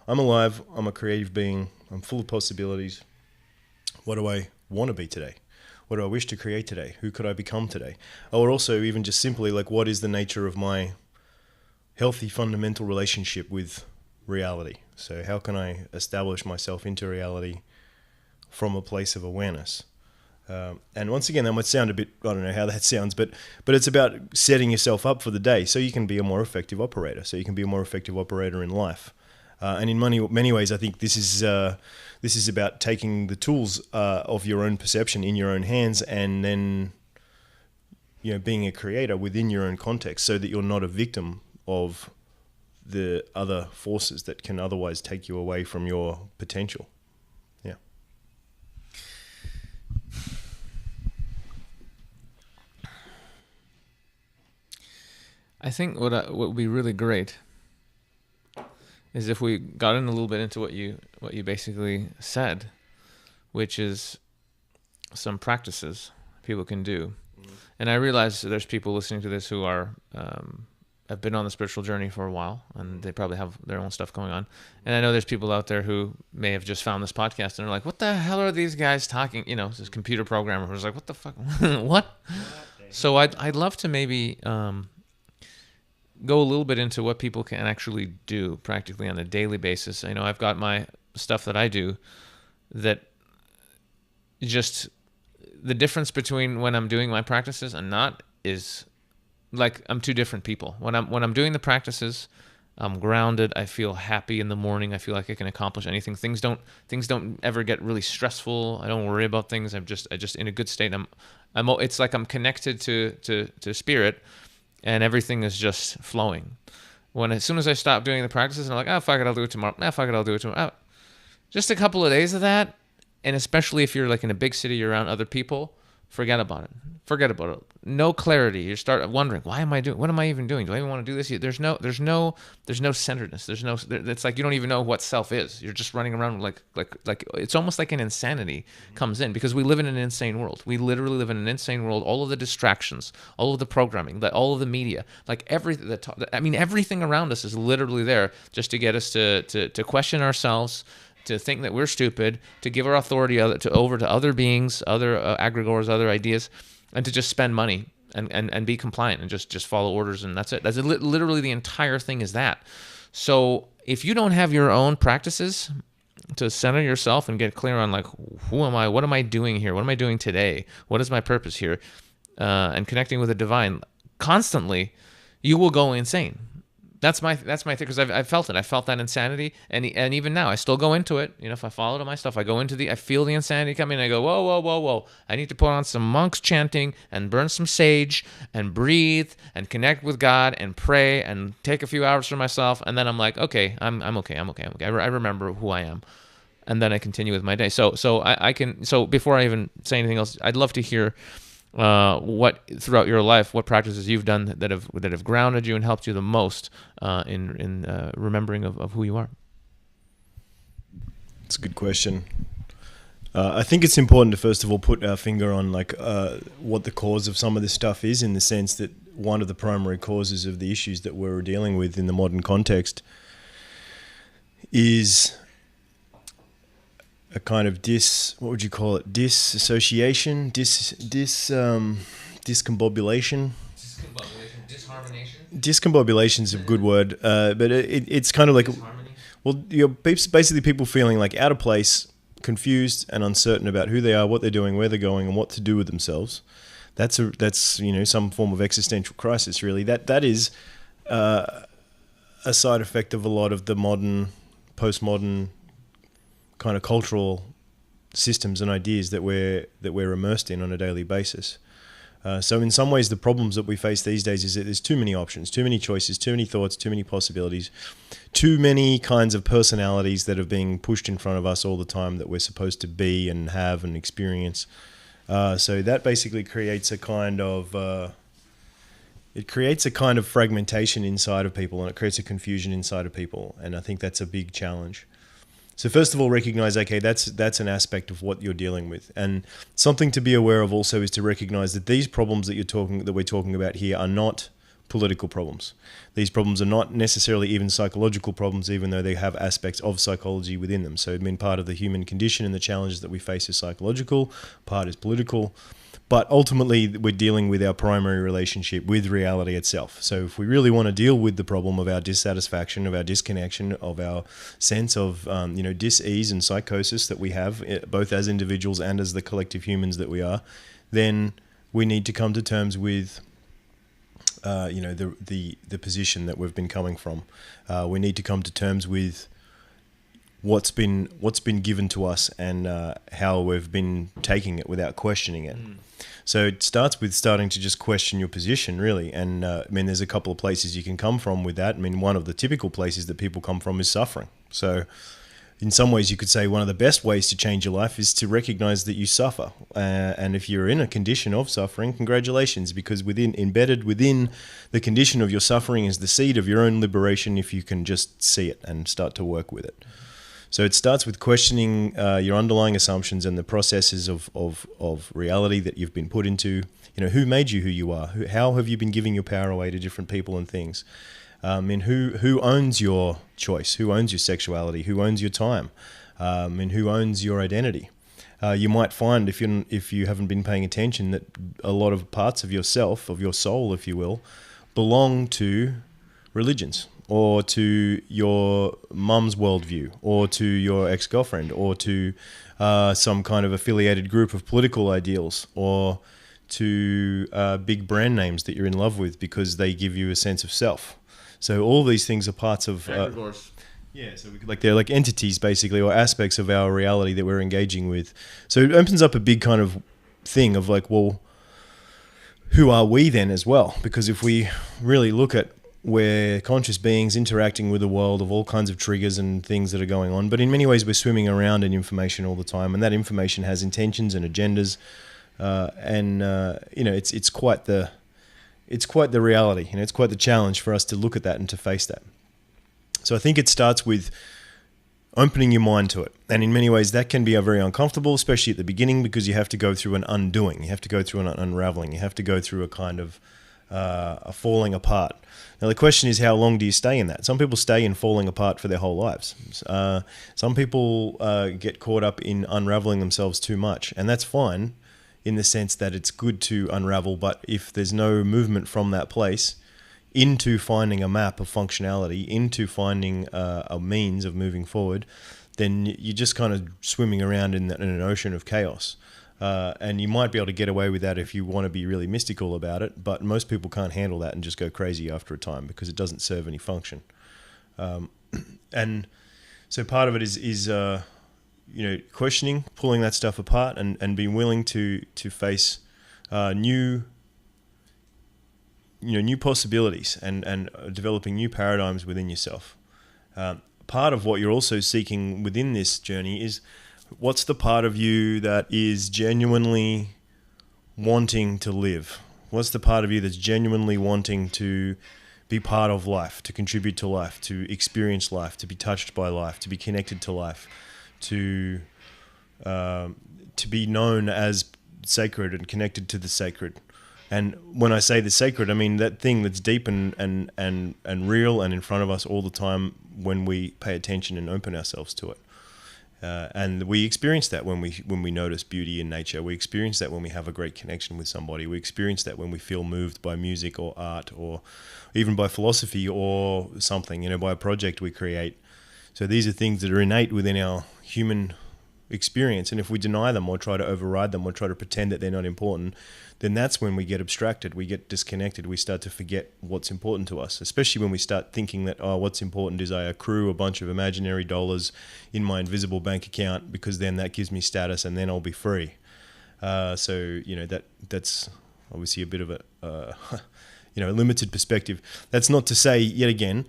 I'm alive, I'm a creative being, I'm full of possibilities. What do I want to be today? What do I wish to create today? Who could I become today? Or also even just simply like, what is the nature of my healthy fundamental relationship with reality? So how can I establish myself into reality from a place of awareness? And once again, that might sound a bit, I don't know how that sounds, but it's about setting yourself up for the day so you can be a more effective operator, so you can be a more effective operator in life. And in many ways, I think this is about taking the tools of your own perception in your own hands, and then being a creator within your own context, so that you're not a victim of the other forces that can otherwise take you away from your potential. Yeah. I think what would be really great is if we got in a little bit into what you basically said, which is some practices people can do And I realize there's people listening to this who are have been on the spiritual journey for a while, and they probably have their own stuff going on. And I know there's people out there who may have just found this podcast and are like, "What the hell are these guys talking?" You know, this computer programmer who's like, "What the fuck? What?" So I'd love to maybe go a little bit into what people can actually do practically on a daily basis. I know I've got my stuff that I do that just the difference between when I'm doing my practices and not is like I'm two different people. When I'm doing the practices, I'm grounded. I feel happy in the morning. I feel like I can accomplish anything. Things don't ever get really stressful. I don't worry about things. I just in a good state. It's like I'm connected to spirit, and everything is just flowing. As soon as I stop doing the practices, and I'm like, oh fuck it, I'll do it tomorrow. Ah, fuck it, I'll do it tomorrow. Just a couple of days of that, and especially if you're like in a big city, you're around other people, forget about it. Forget about it. No clarity. You start wondering, what am I even doing? Do I even want to do this? There's no centeredness. It's like you don't even know what self is. You're just running around like it's almost like an insanity comes in because we live in an insane world. We literally live in an insane world. All of the distractions, all of the programming, all of the media, like everything around us is literally there just to get us to question ourselves, to think that we're stupid, to give our authority over to other beings, other aggregors, other ideas, and to just spend money and be compliant and just follow orders, and that's it. That's literally the entire thing is that. So if you don't have your own practices to center yourself and get clear on like, who am I? What am I doing here? What am I doing today? What is my purpose here? And connecting with the divine constantly, you will go insane. That's my thing, because I've felt it. I felt that insanity, and even now I still go into it. You know, if I follow to my stuff, I feel the insanity coming, and I go, whoa. I need to put on some monks chanting and burn some sage and breathe and connect with God and pray and take a few hours for myself, and then I'm like, okay, I'm okay. I remember who I am, and then I continue with my day. So before I even say anything else, I'd love to hear what throughout your life, what practices you've done that have grounded you and helped you the most in remembering of who you are. It's a good question. I think it's important to first of all put our finger on like what the cause of some of this stuff is, in the sense that one of the primary causes of the issues that we're dealing with in the modern context is a kind of disassociation, discombobulation. Discombobulation is a good word, but it's kind of like, basically people feeling like out of place, confused and uncertain about who they are, what they're doing, where they're going, and what to do with themselves. That's some form of existential crisis, really. That is a side effect of a lot of the postmodern kind of cultural systems and ideas that we're immersed in on a daily basis. So in some ways, the problems that we face these days is that there's too many options, too many choices, too many thoughts, too many possibilities, too many kinds of personalities that are being pushed in front of us all the time that we're supposed to be and have and experience. So that basically creates a kind of fragmentation inside of people, and it creates a confusion inside of people. And I think that's a big challenge. So first of all, recognize, okay, that's an aspect of what you're dealing with. And something to be aware of also is to recognize that these problems that we're talking about here are not political problems. These problems are not necessarily even psychological problems, even though they have aspects of psychology within them. So part of the human condition and the challenges that we face is psychological, part is political. But ultimately, we're dealing with our primary relationship with reality itself. So if we really want to deal with the problem of our dissatisfaction, of our disconnection, of our sense of dis-ease and psychosis that we have, both as individuals and as the collective humans that we are, then we need to come to terms with the position that we've been coming from. We need to come to terms with what's been given to us and how we've been taking it without questioning it. So it starts with starting to just question your position, really. And there's a couple of places you can come from with that. One of the typical places that people come from is suffering. So in some ways you could say one of the best ways to change your life is to recognize that you suffer. And if you're in a condition of suffering, congratulations, because embedded within the condition of your suffering is the seed of your own liberation, if you can just see it and start to work with it. So it starts with questioning your underlying assumptions and the processes of reality that you've been put into who made you who you are? How have you been giving your power away to different people and things? And who owns your choice? Who owns your sexuality? Who owns your time? And who owns your identity? You might find, if you haven't been paying attention, that a lot of parts of yourself, of your soul, if you will, belong to religions, or to your mum's worldview, or to your ex-girlfriend, or to some kind of affiliated group of political ideals, or to big brand names that you're in love with because they give you a sense of self. So all these things are parts of... so they're like entities, basically, or aspects of our reality that we're engaging with. So it opens up a big kind of thing of like, well, who are we then as well? Because if we really look at we're conscious beings interacting with the world of all kinds of triggers and things that are going on, but in many ways we're swimming around in information all the time, and that information has intentions and agendas, it's quite the reality. It's quite the challenge for us to look at that and to face that. So I think it starts with opening your mind to it, and in many ways that can be very uncomfortable, especially at the beginning, because you have to go through an undoing, you have to go through an unraveling, you have to go through a kind of a falling apart. Now the question is, how long do you stay in that? Some people stay in falling apart for their whole lives. Some people get caught up in unraveling themselves too much, and that's fine in the sense that it's good to unravel, but if there's no movement from that place into finding a map of functionality, into finding a means of moving forward, then you're just kind of swimming around in an ocean of chaos. And you might be able to get away with that if you want to be really mystical about it, but most people can't handle that and just go crazy after a time because it doesn't serve any function. And so part of it is questioning, pulling that stuff apart, and being willing to face new possibilities and developing new paradigms within yourself. Part of what you're also seeking within this journey is, what's the part of you that is genuinely wanting to live? What's the part of you that's genuinely wanting to be part of life, to contribute to life, to experience life, to be touched by life, to be connected to life, to be known as sacred and connected to the sacred? And when I say the sacred, I mean that thing that's deep and real and in front of us all the time when we pay attention and open ourselves to it. And we experience that when we notice beauty in nature. We experience that when we have a great connection with somebody. We experience that when we feel moved by music or art, or even by philosophy or something, by a project we create. So these are things that are innate within our human experience. And if we deny them or try to override them or try to pretend that they're not important, then that's when we get abstracted, we get disconnected, we start to forget what's important to us, especially when we start thinking that, what's important is I accrue a bunch of imaginary dollars in my invisible bank account because then that gives me status and then I'll be free. That's obviously a bit of a limited perspective. That's not to say, yet again,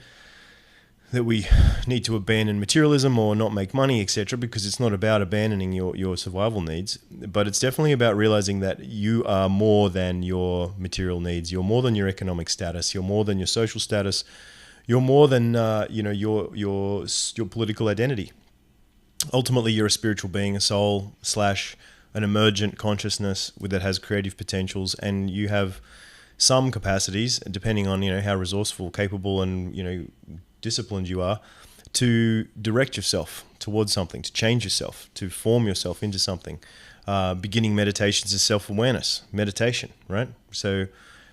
that we need to abandon materialism or not make money, etc., because it's not about abandoning your survival needs, but it's definitely about realizing that you are more than your material needs. You're more than your economic status. You're more than your social status. You're more than your political identity. Ultimately, you're a spiritual being, a soul / an emergent consciousness that has creative potentials, and you have some capacities, depending on how resourceful, capable, and disciplined you are, to direct yourself towards something, to change yourself, to form yourself into something. Beginning meditations is self-awareness, meditation, right? So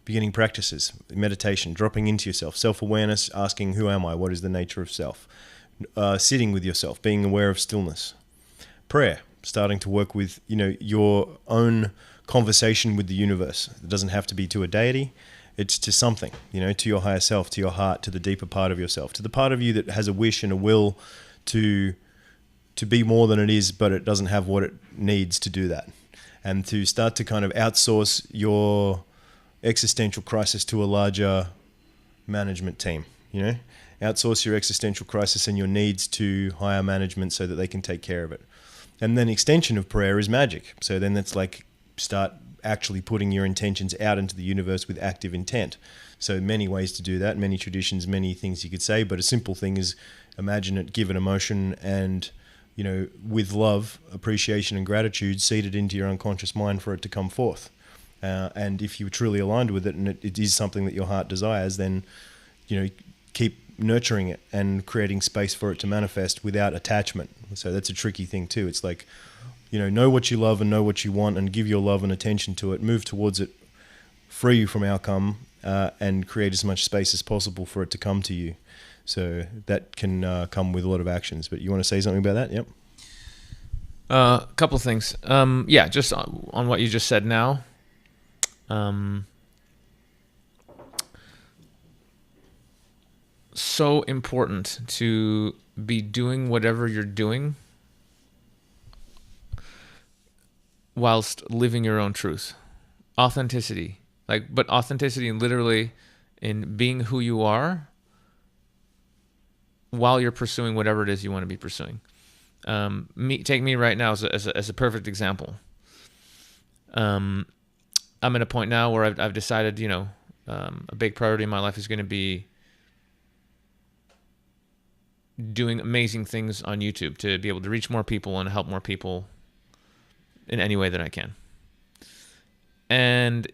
beginning practices, meditation, dropping into yourself, self-awareness, asking, who am I? What is the nature of self? Sitting with yourself, being aware of stillness. Prayer, starting to work with, your own conversation with the universe. It doesn't have to be to a deity. It's to something, to your higher self, to your heart, to the deeper part of yourself, to the part of you that has a wish and a will to be more than it is, but it doesn't have what it needs to do that. And to start to kind of outsource your existential crisis to a larger management team, outsource your existential crisis and your needs to higher management so that they can take care of it. And then extension of prayer is magic. So then it's like start actually putting your intentions out into the universe with active intent. So many ways to do that, many traditions, many things you could say, but a simple thing is imagine it, give it emotion, and with love, appreciation and gratitude seeded into your unconscious mind for it to come forth. And if you're truly aligned with it and it is something that your heart desires, then, keep nurturing it and creating space for it to manifest without attachment. So that's a tricky thing too. It's like, know what you love and know what you want and give your love and attention to it, move towards it, free you from outcome, and create as much space as possible for it to come to you. So that can come with a lot of actions. But you want to say something about that? Yep. A couple of things. Just on what you just said now. So important to be doing whatever you're doing whilst living your own truth. Authenticity. But authenticity literally in being who you are while you're pursuing whatever it is you want to be pursuing. Take me right now as a perfect example. I'm at a point now where I've decided, a big priority in my life is going to be doing amazing things on YouTube to be able to reach more people and help more people in any way that I can. And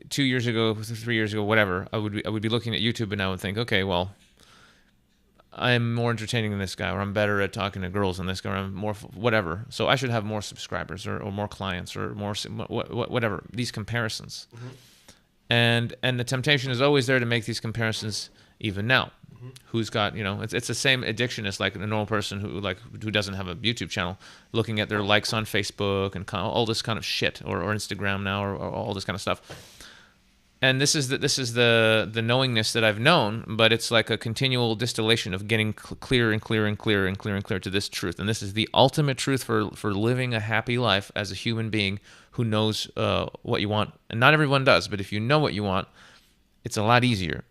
2 years ago, 3 years ago, whatever, I would be looking at YouTube and I would think, okay, well, I'm more entertaining than this guy, or I'm better at talking to girls than this guy, or I'm more whatever. So I should have more subscribers or more clients or more whatever. These comparisons, and the temptation is always there to make these comparisons even now. Who's got, it's the same addiction as like a normal person who doesn't have a YouTube channel, looking at their likes on Facebook and all this kind of shit, or Instagram now, or all this kind of stuff. And this is the knowingness that I've known, but it's like a continual distillation of getting clearer and clearer and clearer and clearer and clearer to this truth. And this is the ultimate truth for living a happy life as a human being who knows what you want. And not everyone does, but if you know what you want, it's a lot easier.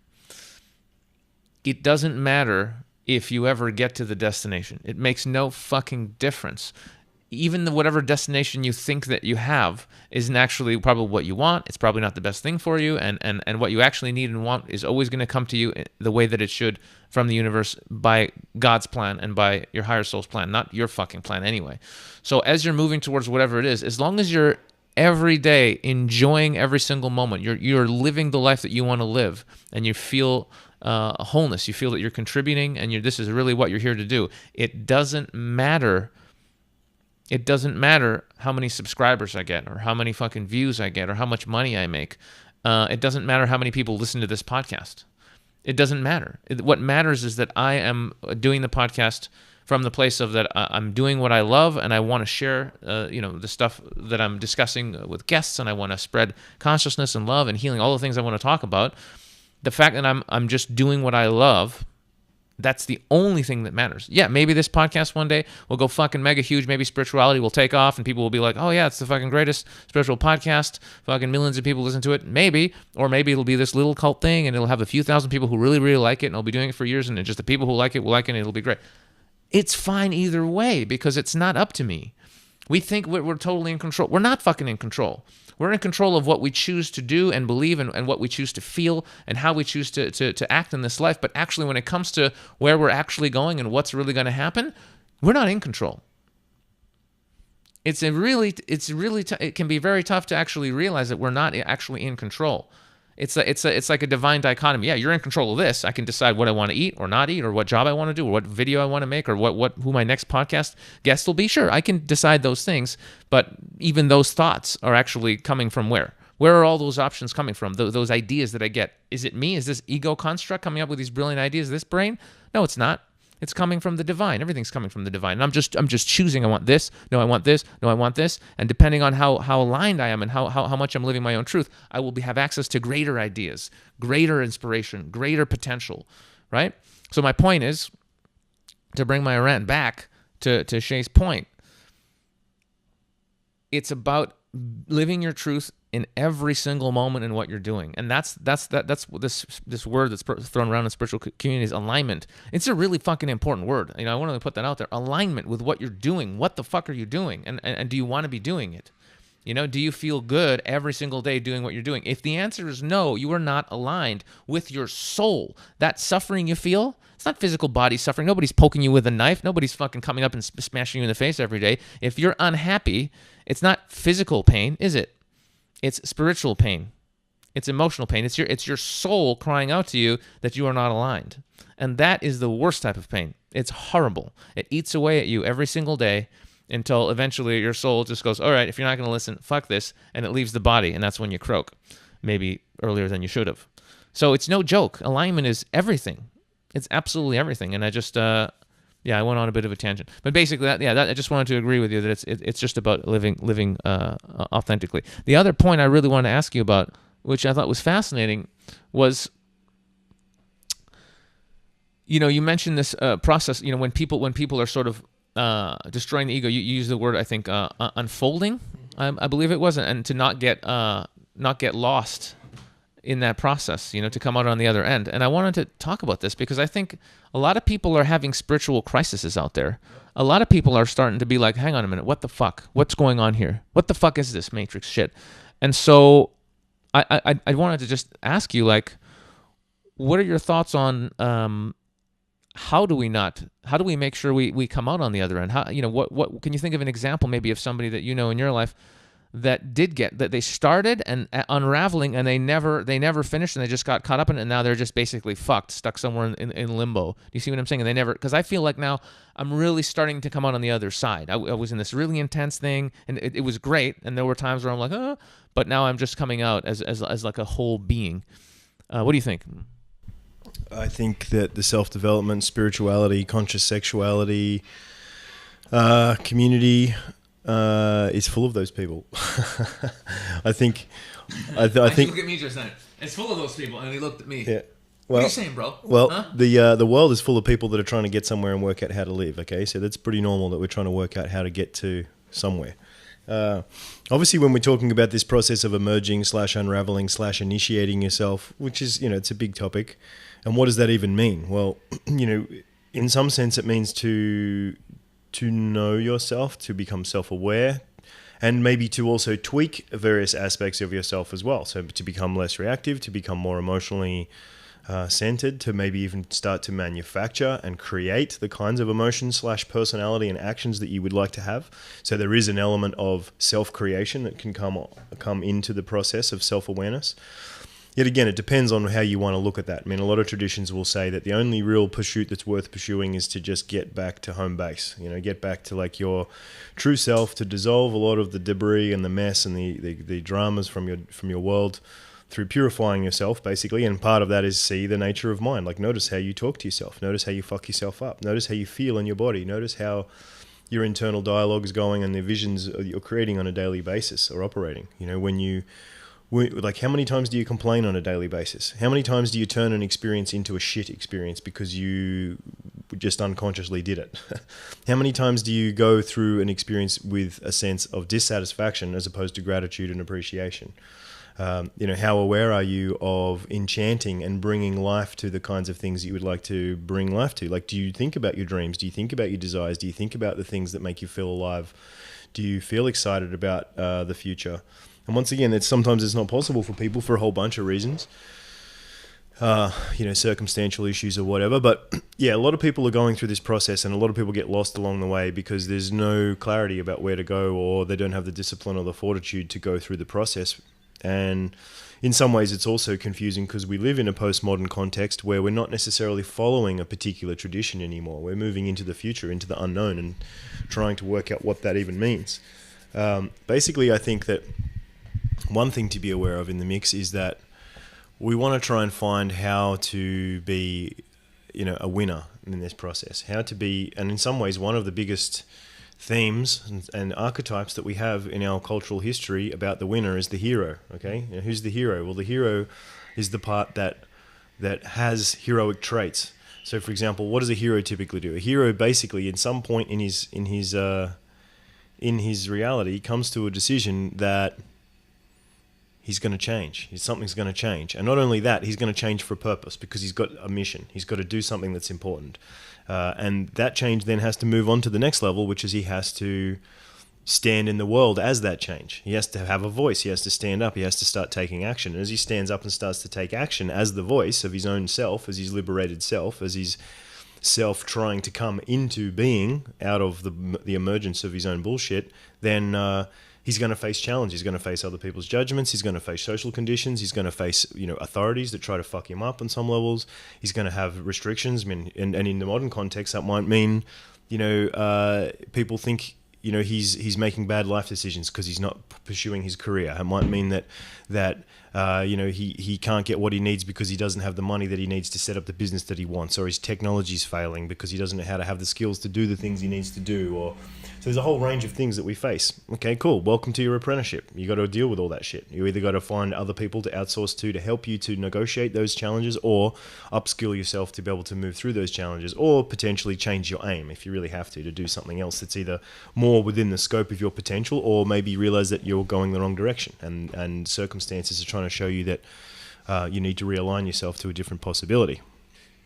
It doesn't matter if you ever get to the destination. It makes no fucking difference. Even whatever destination you think that you have isn't actually probably what you want. It's probably not the best thing for you. And what you actually need and want is always going to come to you the way that it should from the universe by God's plan and by your higher soul's plan, not your fucking plan anyway. So as you're moving towards whatever it is, as long as you're every day enjoying every single moment, you're living the life that you want to live, and you feel a wholeness, you feel that you're contributing, and this is really what you're here to do. It doesn't matter how many subscribers I get, or how many fucking views I get, or how much money I make. It doesn't matter how many people listen to this podcast. It doesn't matter. What matters is that I am doing the podcast from the place of that I'm doing what I love, and I want to share, the stuff that I'm discussing with guests, and I want to spread consciousness and love and healing, all the things I want to talk about. The fact that I'm just doing what I love, that's the only thing that matters. Yeah, maybe this podcast one day will go fucking mega huge. Maybe spirituality will take off and people will be like, oh yeah, it's the fucking greatest spiritual podcast. Fucking millions of people listen to it. Maybe. Or maybe it'll be this little cult thing and it'll have a few thousand people who really, really like it, and I'll be doing it for years, and just the people who like it will like it, and it'll be great. It's fine either way because it's not up to me. We think we're totally in control. We're not fucking in control. We're in control of what we choose to do and believe, and what we choose to feel, and how we choose to act in this life. But actually, when it comes to where we're actually going and what's really going to happen, we're not in control. It can be very tough to actually realize that we're not actually in control. It's like a divine dichotomy. Yeah, you're in control of this. I can decide what I want to eat or not eat, or what job I want to do, or what video I want to make, or who my next podcast guest will be. Sure, I can decide those things, but even those thoughts are actually coming from where? Where are all those options coming from? Those ideas that I get. Is it me? Is this ego construct coming up with these brilliant ideas? This brain? No, it's not. It's coming from the divine. Everything's coming from the divine. And I'm just choosing. I want this. No, I want this. No, I want this. And depending on how aligned I am and how much I'm living my own truth, I will have access to greater ideas, greater inspiration, greater potential, right? So my point is, to bring my rant back to Shae's point, it's about living your truth in every single moment in what you're doing. And that's this word that's thrown around in spiritual communities, alignment. It's a really fucking important word. I want to put that out there. Alignment with what you're doing. What the fuck are you doing? And do you want to be doing it? Do you feel good every single day doing what you're doing? If the answer is no, you are not aligned with your soul. That suffering you feel, it's not physical body suffering. Nobody's poking you with a knife. Nobody's fucking coming up and smashing you in the face every day. If you're unhappy, it's not physical pain, is it? It's spiritual pain. It's emotional pain. It's your soul crying out to you that you are not aligned. And that is the worst type of pain. It's horrible. It eats away at you every single day until eventually your soul just goes, all right, if you're not going to listen, fuck this, and it leaves the body, and that's when you croak, maybe earlier than you should have. So it's no joke. Alignment is everything. It's absolutely everything. And I just, I went on a bit of a tangent. But basically, I just wanted to agree with you that it's just about living authentically. The other point I really wanted to ask you about, which I thought was fascinating, was, you mentioned this process. When people are sort of destroying the ego, you use the word, I think, unfolding. I believe it was, and to not get lost in that process. To come out on the other end. And I wanted to talk about this because I think a lot of people are having spiritual crises out there. A lot of people are starting to be like, hang on a minute, what the fuck? What's going on here? What the fuck is this matrix shit? And so I wanted to just ask you, like, what are your thoughts on how do we make sure we come out on the other end? How, what can you think of an example maybe of somebody that in your life that they started and unraveling and they never finished and they just got caught up in it and now they're just basically fucked, stuck somewhere in limbo. Do you see what I'm saying? And because I feel like now I'm really starting to come out on the other side. I was in this really intense thing and it was great, and there were times where I'm like, but now I'm just coming out as like a whole being. What do you think? I think that the self-development, spirituality, conscious sexuality, community is full of those people. I think. Look at me just then. It's full of those people, and he looked at me. Yeah. What are you saying, bro? Well, huh? the world is full of people that are trying to get somewhere and work out how to live. Okay, so that's pretty normal that we're trying to work out how to get to somewhere. Obviously, when we're talking about this process of emerging / unraveling / initiating yourself, which is, it's a big topic. And what does that even mean? Well, in some sense, it means to know yourself, to become self-aware, and maybe to also tweak various aspects of yourself as well. So to become less reactive, to become more emotionally centered, to maybe even start to manufacture and create the kinds of emotions / personality and actions that you would like to have. So there is an element of self-creation that can come into the process of self-awareness. Yet again, it depends on how you want to look at that. I mean, a lot of traditions will say that the only real pursuit that's worth pursuing is to just get back to home base, get back to like your true self, to dissolve a lot of the debris and the mess and the dramas from your world through purifying yourself, basically. And part of that is see the nature of mind. Like, notice how you talk to yourself. Notice how you fuck yourself up. Notice how you feel in your body. Notice how your internal dialogue is going and the visions you're creating on a daily basis are operating. Like, how many times do you complain on a daily basis? How many times do you turn an experience into a shit experience because you just unconsciously did it? How many times do you go through an experience with a sense of dissatisfaction as opposed to gratitude and appreciation? How aware are you of enchanting and bringing life to the kinds of things that you would like to bring life to? Like, do you think about your dreams? Do you think about your desires? Do you think about the things that make you feel alive? Do you feel excited about the future? And once again, sometimes it's not possible for people for a whole bunch of reasons, circumstantial issues or whatever. But yeah, a lot of people are going through this process, and a lot of people get lost along the way because there's no clarity about where to go, or they don't have the discipline or the fortitude to go through the process. And in some ways, it's also confusing because we live in a postmodern context where we're not necessarily following a particular tradition anymore. We're moving into the future, into the unknown, and trying to work out what that even means. Basically, I think that one thing to be aware of in the mix is that we want to try and find how to be, a winner in this process. How to be, and in some ways, one of the biggest themes and archetypes that we have in our cultural history about the winner is the hero. Okay, who's the hero? Well, the hero is the part that has heroic traits. So, for example, what does a hero typically do? A hero basically, in some point in his reality, comes to a decision that he's going to change. Something's going to change. And not only that, he's going to change for a purpose because he's got a mission. He's got to do something that's important. And that change then has to move on to the next level, which is he has to stand in the world as that change. He has to have a voice. He has to stand up. He has to start taking action. And as he stands up and starts to take action as the voice of his own self, as his liberated self, as his self trying to come into being out of the emergence of his own bullshit, then he's going to face challenge. He's going to face other people's judgments. He's going to face social conditions. He's going to face, authorities that try to fuck him up on some levels. He's going to have restrictions. I mean, and in the modern context, that might mean, people think, he's making bad life decisions because he's not pursuing his career. It might mean that he can't get what he needs because he doesn't have the money that he needs to set up the business that he wants, or his technology's failing because he doesn't know how to have the skills to do the things he needs to do, so there's a whole range of things that we face. Okay, cool. Welcome to your apprenticeship. You got to deal with all that shit. You either got to find other people to outsource to help you to negotiate those challenges, or upskill yourself to be able to move through those challenges, or potentially change your aim if you really have to do something else that's either more within the scope of your potential, or maybe realize that you're going the wrong direction and circumstances are trying to show you that you need to realign yourself to a different possibility.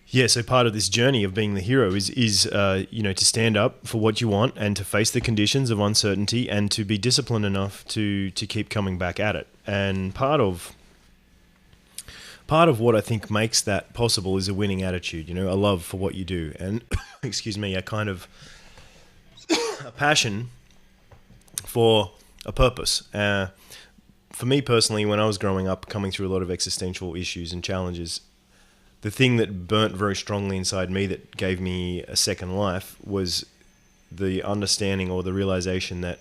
Yeah, so part of this journey of being the hero is to stand up for what you want and to face the conditions of uncertainty and to be disciplined enough to keep coming back at it. And part of what I think makes that possible is a winning attitude, a love for what you do, and excuse me, a kind of a passion for a purpose. For me personally, when I was growing up, coming through a lot of existential issues and challenges, the thing that burnt very strongly inside me that gave me a second life was the understanding or the realization that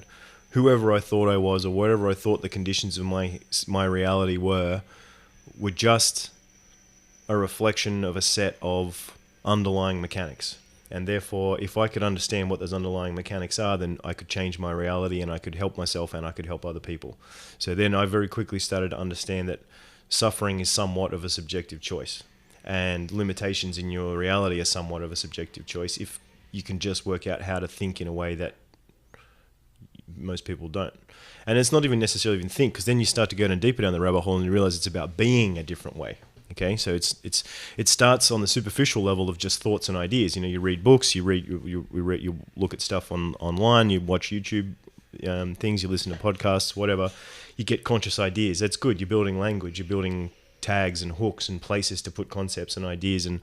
whoever I thought I was, or whatever I thought the conditions of my reality were just a reflection of a set of underlying mechanics. And therefore, if I could understand what those underlying mechanics are, then I could change my reality, and I could help myself, and I could help other people. So then I very quickly started to understand that suffering is somewhat of a subjective choice, and limitations in your reality are somewhat of a subjective choice if you can just work out how to think in a way that most people don't. And it's not even necessarily even think, because then you start to go deeper down the rabbit hole and you realize it's about being a different way. Okay, so it starts on the superficial level of just thoughts and ideas. You read books, you look at stuff online, you watch YouTube things, you listen to podcasts, whatever. You get conscious ideas. That's good. You're building language. You're building tags and hooks and places to put concepts and ideas, and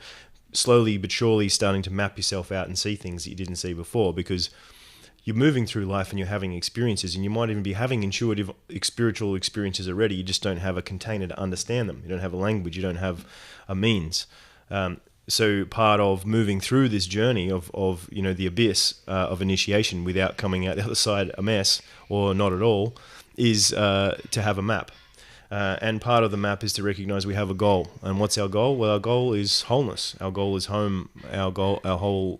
slowly but surely starting to map yourself out and see things that you didn't see before, because you're moving through life and you're having experiences, and you might even be having intuitive spiritual experiences already. You just don't have a container to understand them. You don't have a language. You don't have a means. So part of moving through this journey of the abyss of initiation without coming out the other side a mess or not at all is to have a map. And part of the map is to recognize we have a goal. And what's our goal? Well, our goal is wholeness. Our goal is home. Our goal, our holy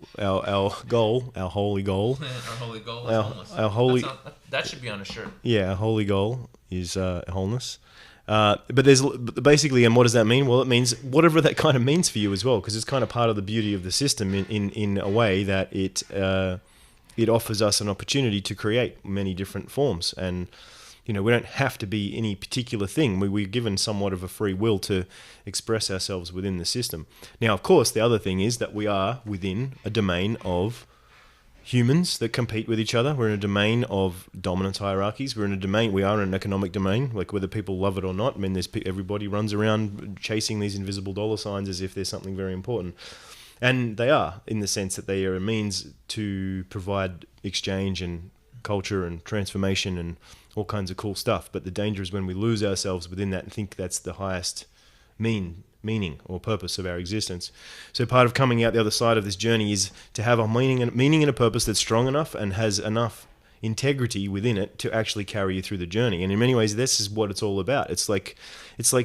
goal. Our holy goal is wholeness. That should be on a shirt. Yeah, our holy goal is wholeness. But there's basically, and what does that mean? Well, it means whatever that kind of means for you as well, because it's kind of part of the beauty of the system in a way that it offers us an opportunity to create many different forms. And we don't have to be any particular thing. We're given somewhat of a free will to express ourselves within the system. Now, of course, the other thing is that we are within a domain of humans that compete with each other. We're in a domain of dominance hierarchies. We are in an economic domain, like whether people love it or not. I mean, everybody runs around chasing these invisible dollar signs as if there's something very important. And they are, in the sense that they are a means to provide exchange and culture and transformation and all kinds of cool stuff. But the danger is when we lose ourselves within that and think that's the highest meaning or purpose of our existence. So part of coming out the other side of this journey is to have a meaning and a purpose that's strong enough and has enough integrity within it to actually carry you through the journey. And in many ways, this is what it's all about. It's like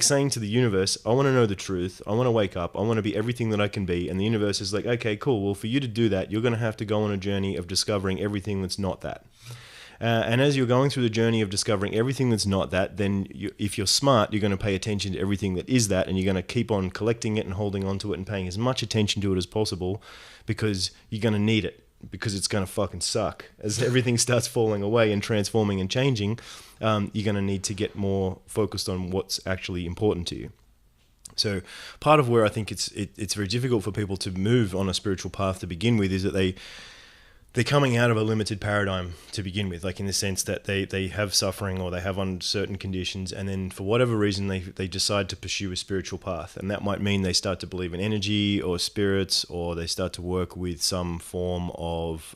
saying to the universe, I want to know the truth. I want to wake up. I want to be everything that I can be. And the universe is like, okay, cool. Well, for you to do that, you're going to have to go on a journey of discovering everything that's not that. And as you're going through the journey of discovering everything that's not that, then if you're smart, you're going to pay attention to everything that is that, and you're going to keep on collecting it and holding on to it and paying as much attention to it as possible, because you're going to need it, because it's going to fucking suck. As everything starts falling away and transforming and changing, you're going to need to get more focused on what's actually important to you. So part of where I think it's very difficult for people to move on a spiritual path to begin with is that they're coming out of a limited paradigm to begin with, like in the sense that they have suffering or they have uncertain conditions, and then for whatever reason they decide to pursue a spiritual path. And that might mean they start to believe in energy or spirits, or they start to work with some form of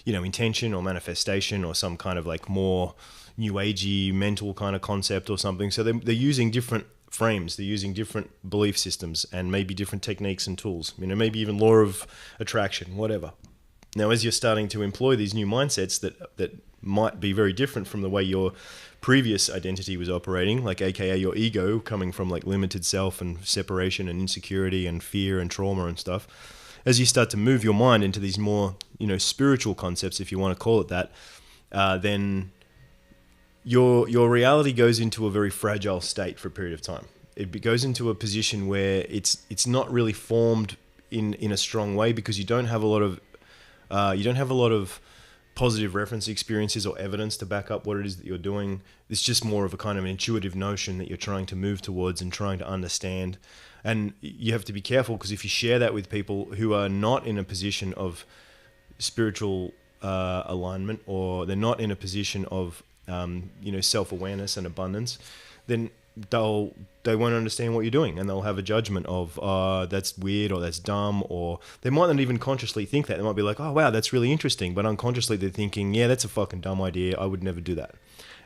intention or manifestation or some kind of like more new agey mental kind of concept or something. So they're using different frames, they're using different belief systems and maybe different techniques and tools, maybe even law of attraction, whatever. Now, as you're starting to employ these new mindsets that might be very different from the way your previous identity was operating, like AKA your ego, coming from like limited self and separation and insecurity and fear and trauma and stuff, as you start to move your mind into these more, spiritual concepts, if you want to call it that, then your reality goes into a very fragile state for a period of time. It goes into a position where it's not really formed in a strong way because you don't have a lot of positive reference experiences or evidence to back up what it is that you're doing. It's just more of a kind of an intuitive notion that you're trying to move towards and trying to understand. And you have to be careful because if you share that with people who are not in a position of spiritual alignment, or they're not in a position of self-awareness and abundance, then they won't understand what you're doing, and they'll have a judgment of that's weird or that's dumb, or they might not even consciously think that. They might be like, oh wow, that's really interesting, but unconsciously they're thinking, yeah, that's a fucking dumb idea, I would never do that.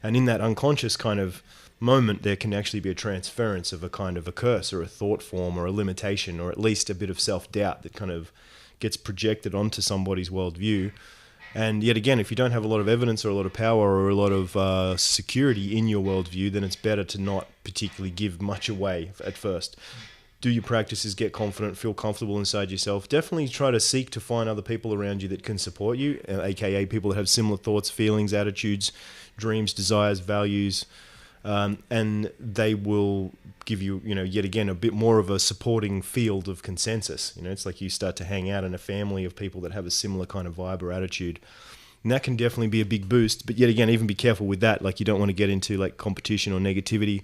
And in that unconscious kind of moment, there can actually be a transference of a kind of a curse or a thought form or a limitation, or at least a bit of self-doubt that kind of gets projected onto somebody's worldview. And yet again, if you don't have a lot of evidence or a lot of power or a lot of security in your worldview, then it's better to not particularly give much away at first. Do your practices, get confident, feel comfortable inside yourself. Definitely try to seek to find other people around you that can support you, aka people that have similar thoughts, feelings, attitudes, dreams, desires, values, and they will give you, yet again, a bit more of a supporting field of consensus. It's like you start to hang out in a family of people that have a similar kind of vibe or attitude. And that can definitely be a big boost. But yet again, even be careful with that. Like, you don't want to get into like competition or negativity.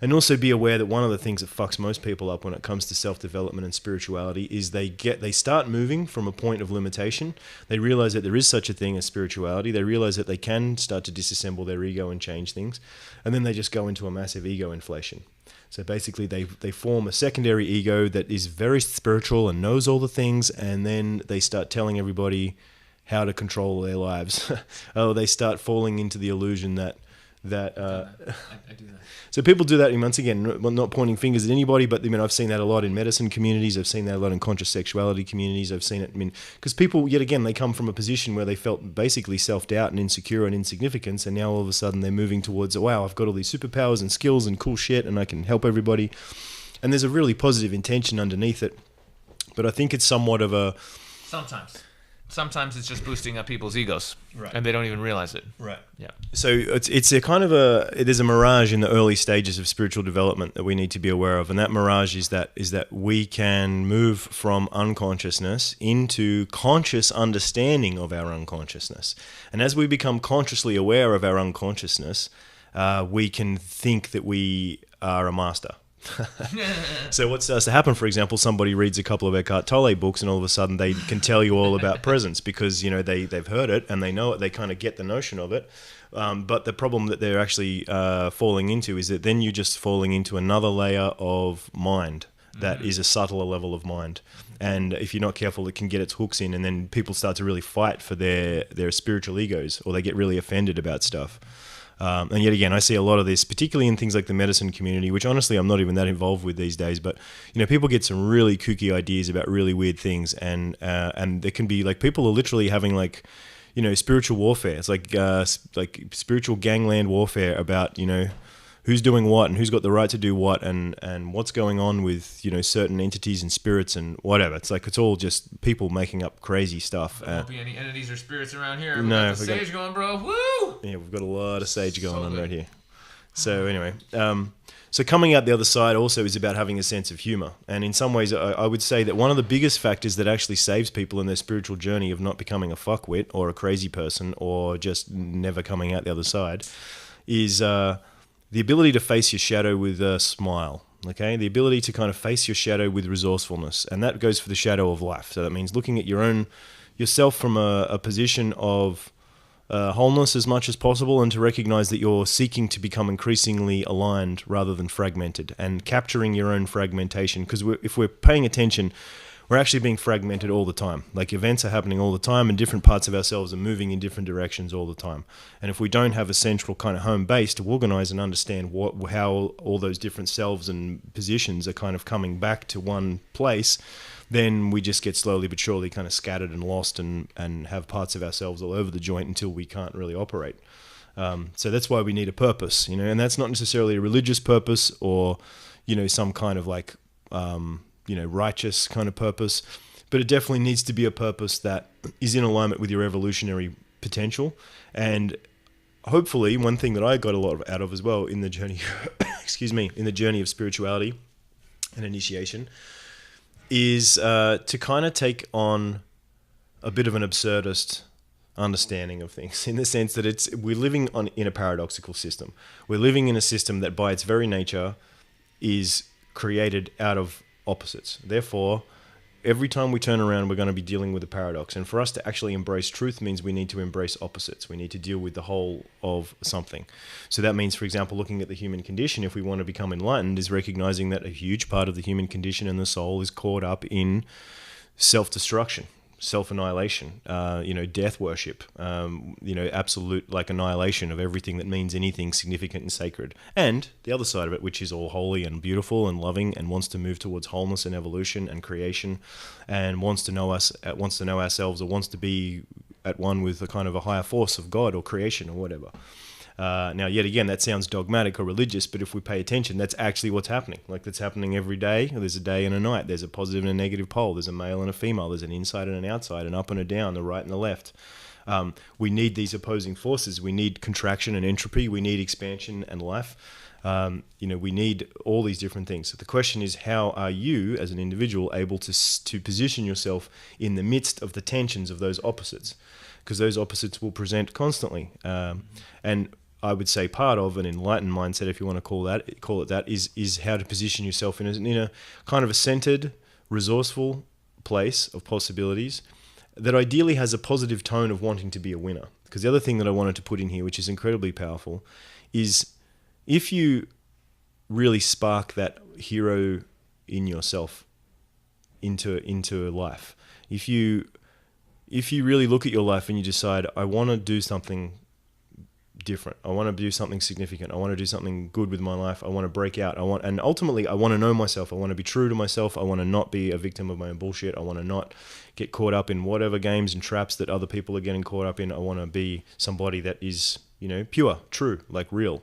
And also be aware that one of the things that fucks most people up when it comes to self-development and spirituality is they start moving from a point of limitation. They realize that there is such a thing as spirituality. They realize that they can start to disassemble their ego and change things. And then they just go into a massive ego inflation. So basically they form a secondary ego that is very spiritual and knows all the things, and then they start telling everybody how to control their lives. They start falling into the illusion that I do that. So people do that, once again, not pointing fingers at anybody, but I've seen that a lot in medicine communities. I've seen that a lot in conscious sexuality communities. I've seen it, because people, yet again, they come from a position where they felt basically self-doubt and insecure and insignificance, and now all of a sudden they're moving towards, wow, I've got all these superpowers and skills and cool shit, and I can help everybody. And there's a really positive intention underneath it. But I think it's somewhat of a... Sometimes it's just boosting up people's egos, right, and they don't even realize it. Right. Yeah. So it's a kind of there's a mirage in the early stages of spiritual development that we need to be aware of, and that mirage is that we can move from unconsciousness into conscious understanding of our unconsciousness, and as we become consciously aware of our unconsciousness, we can think that we are a master. So what starts to happen, for example, somebody reads a couple of Eckhart Tolle books and all of a sudden they can tell you all about presence because, they've heard it and they know it, they kind of get the notion of it. But the problem that they're actually falling into is that then you're just falling into another layer of mind that is a subtler level of mind. And if you're not careful, it can get its hooks in, and then people start to really fight for their spiritual egos, or they get really offended about stuff. And yet again, I see a lot of this, particularly in things like the medicine community, which honestly I'm not even that involved with these days. But people get some really kooky ideas about really weird things, and there can be like people are literally having like spiritual warfare. It's like spiritual gangland warfare about who's doing what and who's got the right to do what, and what's going on with certain entities and spirits and whatever. It's like it's all just people making up crazy stuff. There won't be any entities or spirits around here. We No, got the sage going, bro. Woo! Yeah, we've got a lot of sage going on right here. So anyway, so coming out the other side also is about having a sense of humor. And in some ways, I would say that one of the biggest factors that actually saves people in their spiritual journey of not becoming a fuckwit or a crazy person or just never coming out the other side is the ability to face your shadow with a smile. Okay, the ability to kind of face your shadow with resourcefulness, and that goes for the shadow of life. So that means looking at yourself from a position of wholeness as much as possible, and to recognize that you're seeking to become increasingly aligned rather than fragmented, and capturing your own fragmentation. Because if we're paying attention, we're actually being fragmented all the time. Like events are happening all the time and different parts of ourselves are moving in different directions all the time. And if we don't have a central kind of home base to organize and understand how all those different selves and positions are kind of coming back to one place, then we just get slowly but surely kind of scattered and lost and have parts of ourselves all over the joint until we can't really operate. So that's why we need a purpose, and that's not necessarily a religious purpose or, some kind of like, righteous kind of purpose, but it definitely needs to be a purpose that is in alignment with your evolutionary potential. And hopefully one thing that I got a lot out of as well in the journey, in the journey of spirituality and initiation is to kind of take on a bit of an absurdist understanding of things, in the sense that we're living in a paradoxical system. We're living in a system that by its very nature is created out of opposites. Therefore, every time we turn around, we're going to be dealing with a paradox. And for us to actually embrace truth means we need to embrace opposites. We need to deal with the whole of something. So that means, for example, looking at the human condition, if we want to become enlightened, is recognizing that a huge part of the human condition and the soul is caught up in self-destruction, self-annihilation, death worship, absolute like annihilation of everything that means anything significant and sacred. And the other side of it, which is all holy and beautiful and loving and wants to move towards wholeness and evolution and creation and wants to know ourselves, or wants to be at one with a kind of a higher force of God or creation or whatever. Now, yet again, that sounds dogmatic or religious, but if we pay attention, that's actually what's happening. Like, that's happening every day. There's a day and a night. There's a positive and a negative pole. There's a male and a female. There's an inside and an outside, an up and a down, the right and the left. We need these opposing forces. We need contraction and entropy. We need expansion and life. We need all these different things. So the question is, how are you as an individual able to position yourself in the midst of the tensions of those opposites? Because those opposites will present constantly. And I would say part of an enlightened mindset, if you want to call it that, is how to position yourself in a kind of a centered, resourceful place of possibilities that ideally has a positive tone of wanting to be a winner. Because the other thing that I wanted to put in here, which is incredibly powerful, is if you really spark that hero in yourself into life, if you really look at your life and you decide, I want to do something different, I want to do something significant, I want to do something good with my life, I want to break out, and ultimately I want to know myself, I want to be true to myself, I want to not be a victim of my own bullshit, I want to not get caught up in whatever games and traps that other people are getting caught up in, I want to be somebody that is, pure, true, like real.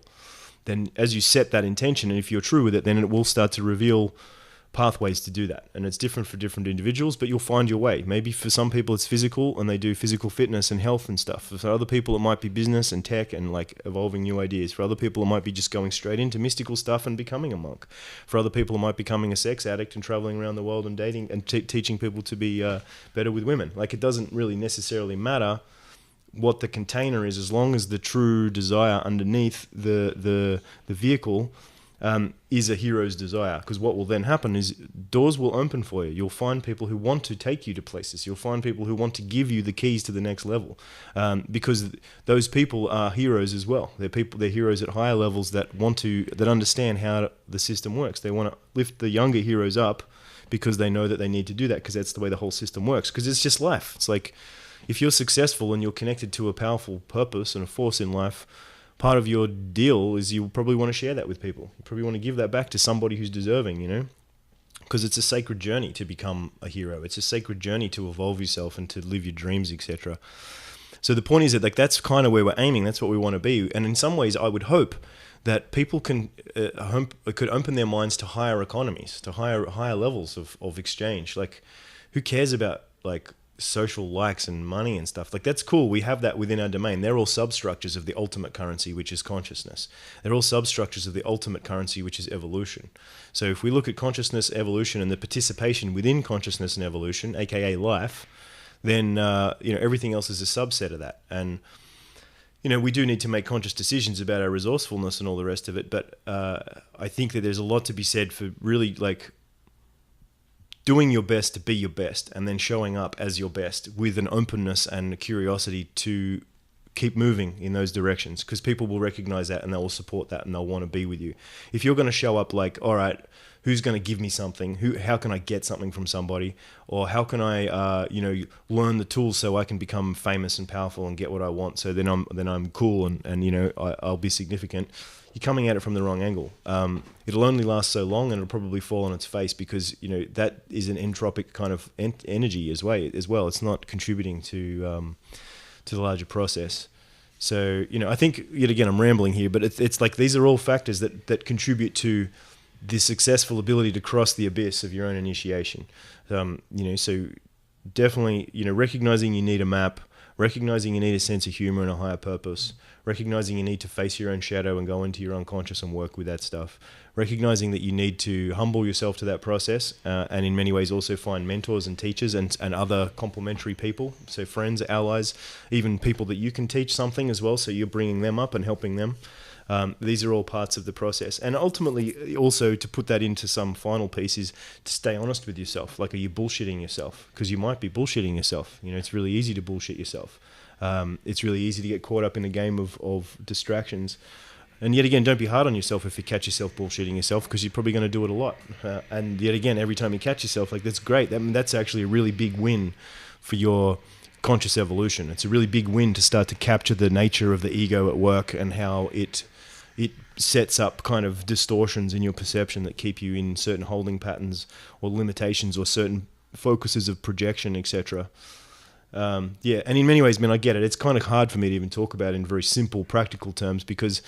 Then as you set that intention, and if you're true with it, then it will start to reveal pathways to do that. And it's different for different individuals, but you'll find your way. Maybe for some people it's physical and they do physical fitness and health and stuff. For other people it might be business and tech and like evolving new ideas. For other people it might be just going straight into mystical stuff and becoming a monk. For other people it might be becoming a sex addict and traveling around the world and dating and teaching people to be better with women. Like, it doesn't really necessarily what the container is, as long as the true desire underneath the vehicle is a hero's desire. Because what will then happen is doors will open for you. You'll find people who want to take you to places. You'll find people who want to give you the keys to the next level, because those people are heroes as well. They're heroes at higher levels that understand how the system works. They want to lift the younger heroes up because they know that they need to do that, because that's the way the whole system works. Because it's just life. It's like, if you're successful and you're connected to a powerful purpose and a force in life, part of your deal is you probably want to share that with people. You probably want to give that back to somebody who's deserving, because it's a sacred journey to become a hero. It's a sacred journey to evolve yourself and to live your dreams, etc. So the point is that that's kind of where we're aiming. That's what we want to be. And in some ways, I would hope that people could open their minds to higher economies, to higher levels of exchange. Like, who cares about social likes and money and stuff? Like, that's cool. We have that within our domain. They're all substructures of the ultimate currency, which is consciousness. They're all substructures of the ultimate currency, which is evolution. So if we look at consciousness, evolution, and the participation within consciousness and evolution, aka life, then everything else is a subset of that. And we do need to make conscious decisions about our resourcefulness and all the rest of it. But I think that there's a lot to be said for really doing your best to be your best, and then showing up as your best with an openness and a curiosity to keep moving in those directions, because people will recognize that and they will support that and they'll want to be with you. If you're going to show up like, all right, who's going to give me something? How can I get something from somebody? Or how can I, learn the tools so I can become famous and powerful and get what I want? So then I'm cool and I'll be significant. You're coming at it from the wrong angle. It'll only last so long, and it'll probably fall on its face because that is an entropic kind of energy as well. It's not contributing to the larger process. So I think yet again I'm rambling here, but it's like these are all factors that contribute to the successful ability to cross the abyss of your own initiation. So definitely recognizing you need a map, recognizing you need a sense of humor and a higher purpose, recognizing you need to face your own shadow and go into your unconscious and work with that stuff, recognizing that you need to humble yourself to that process, and in many ways also find mentors and teachers and other complementary people, so friends, allies, even people that you can teach something as well, so you're bringing them up and helping them. These are all parts of the process. And ultimately, also to put that into some final piece is to stay honest with yourself. Like, are you bullshitting yourself? Because you might be bullshitting yourself. It's really easy to bullshit yourself. It's really easy to get caught up in a game of distractions. And yet again, don't be hard on yourself if you catch yourself bullshitting yourself, because you're probably going to do it a lot. And yet again, every time you catch yourself, like, that's great. That's actually a really big win for your conscious evolution. It's a really big win to start to capture the nature of the ego at work and how it sets up kind of distortions in your perception that keep you in certain holding patterns or limitations or certain focuses of projection, etc. And in many ways, man, I get it. It's kind of hard for me to even talk about in very simple, practical terms because,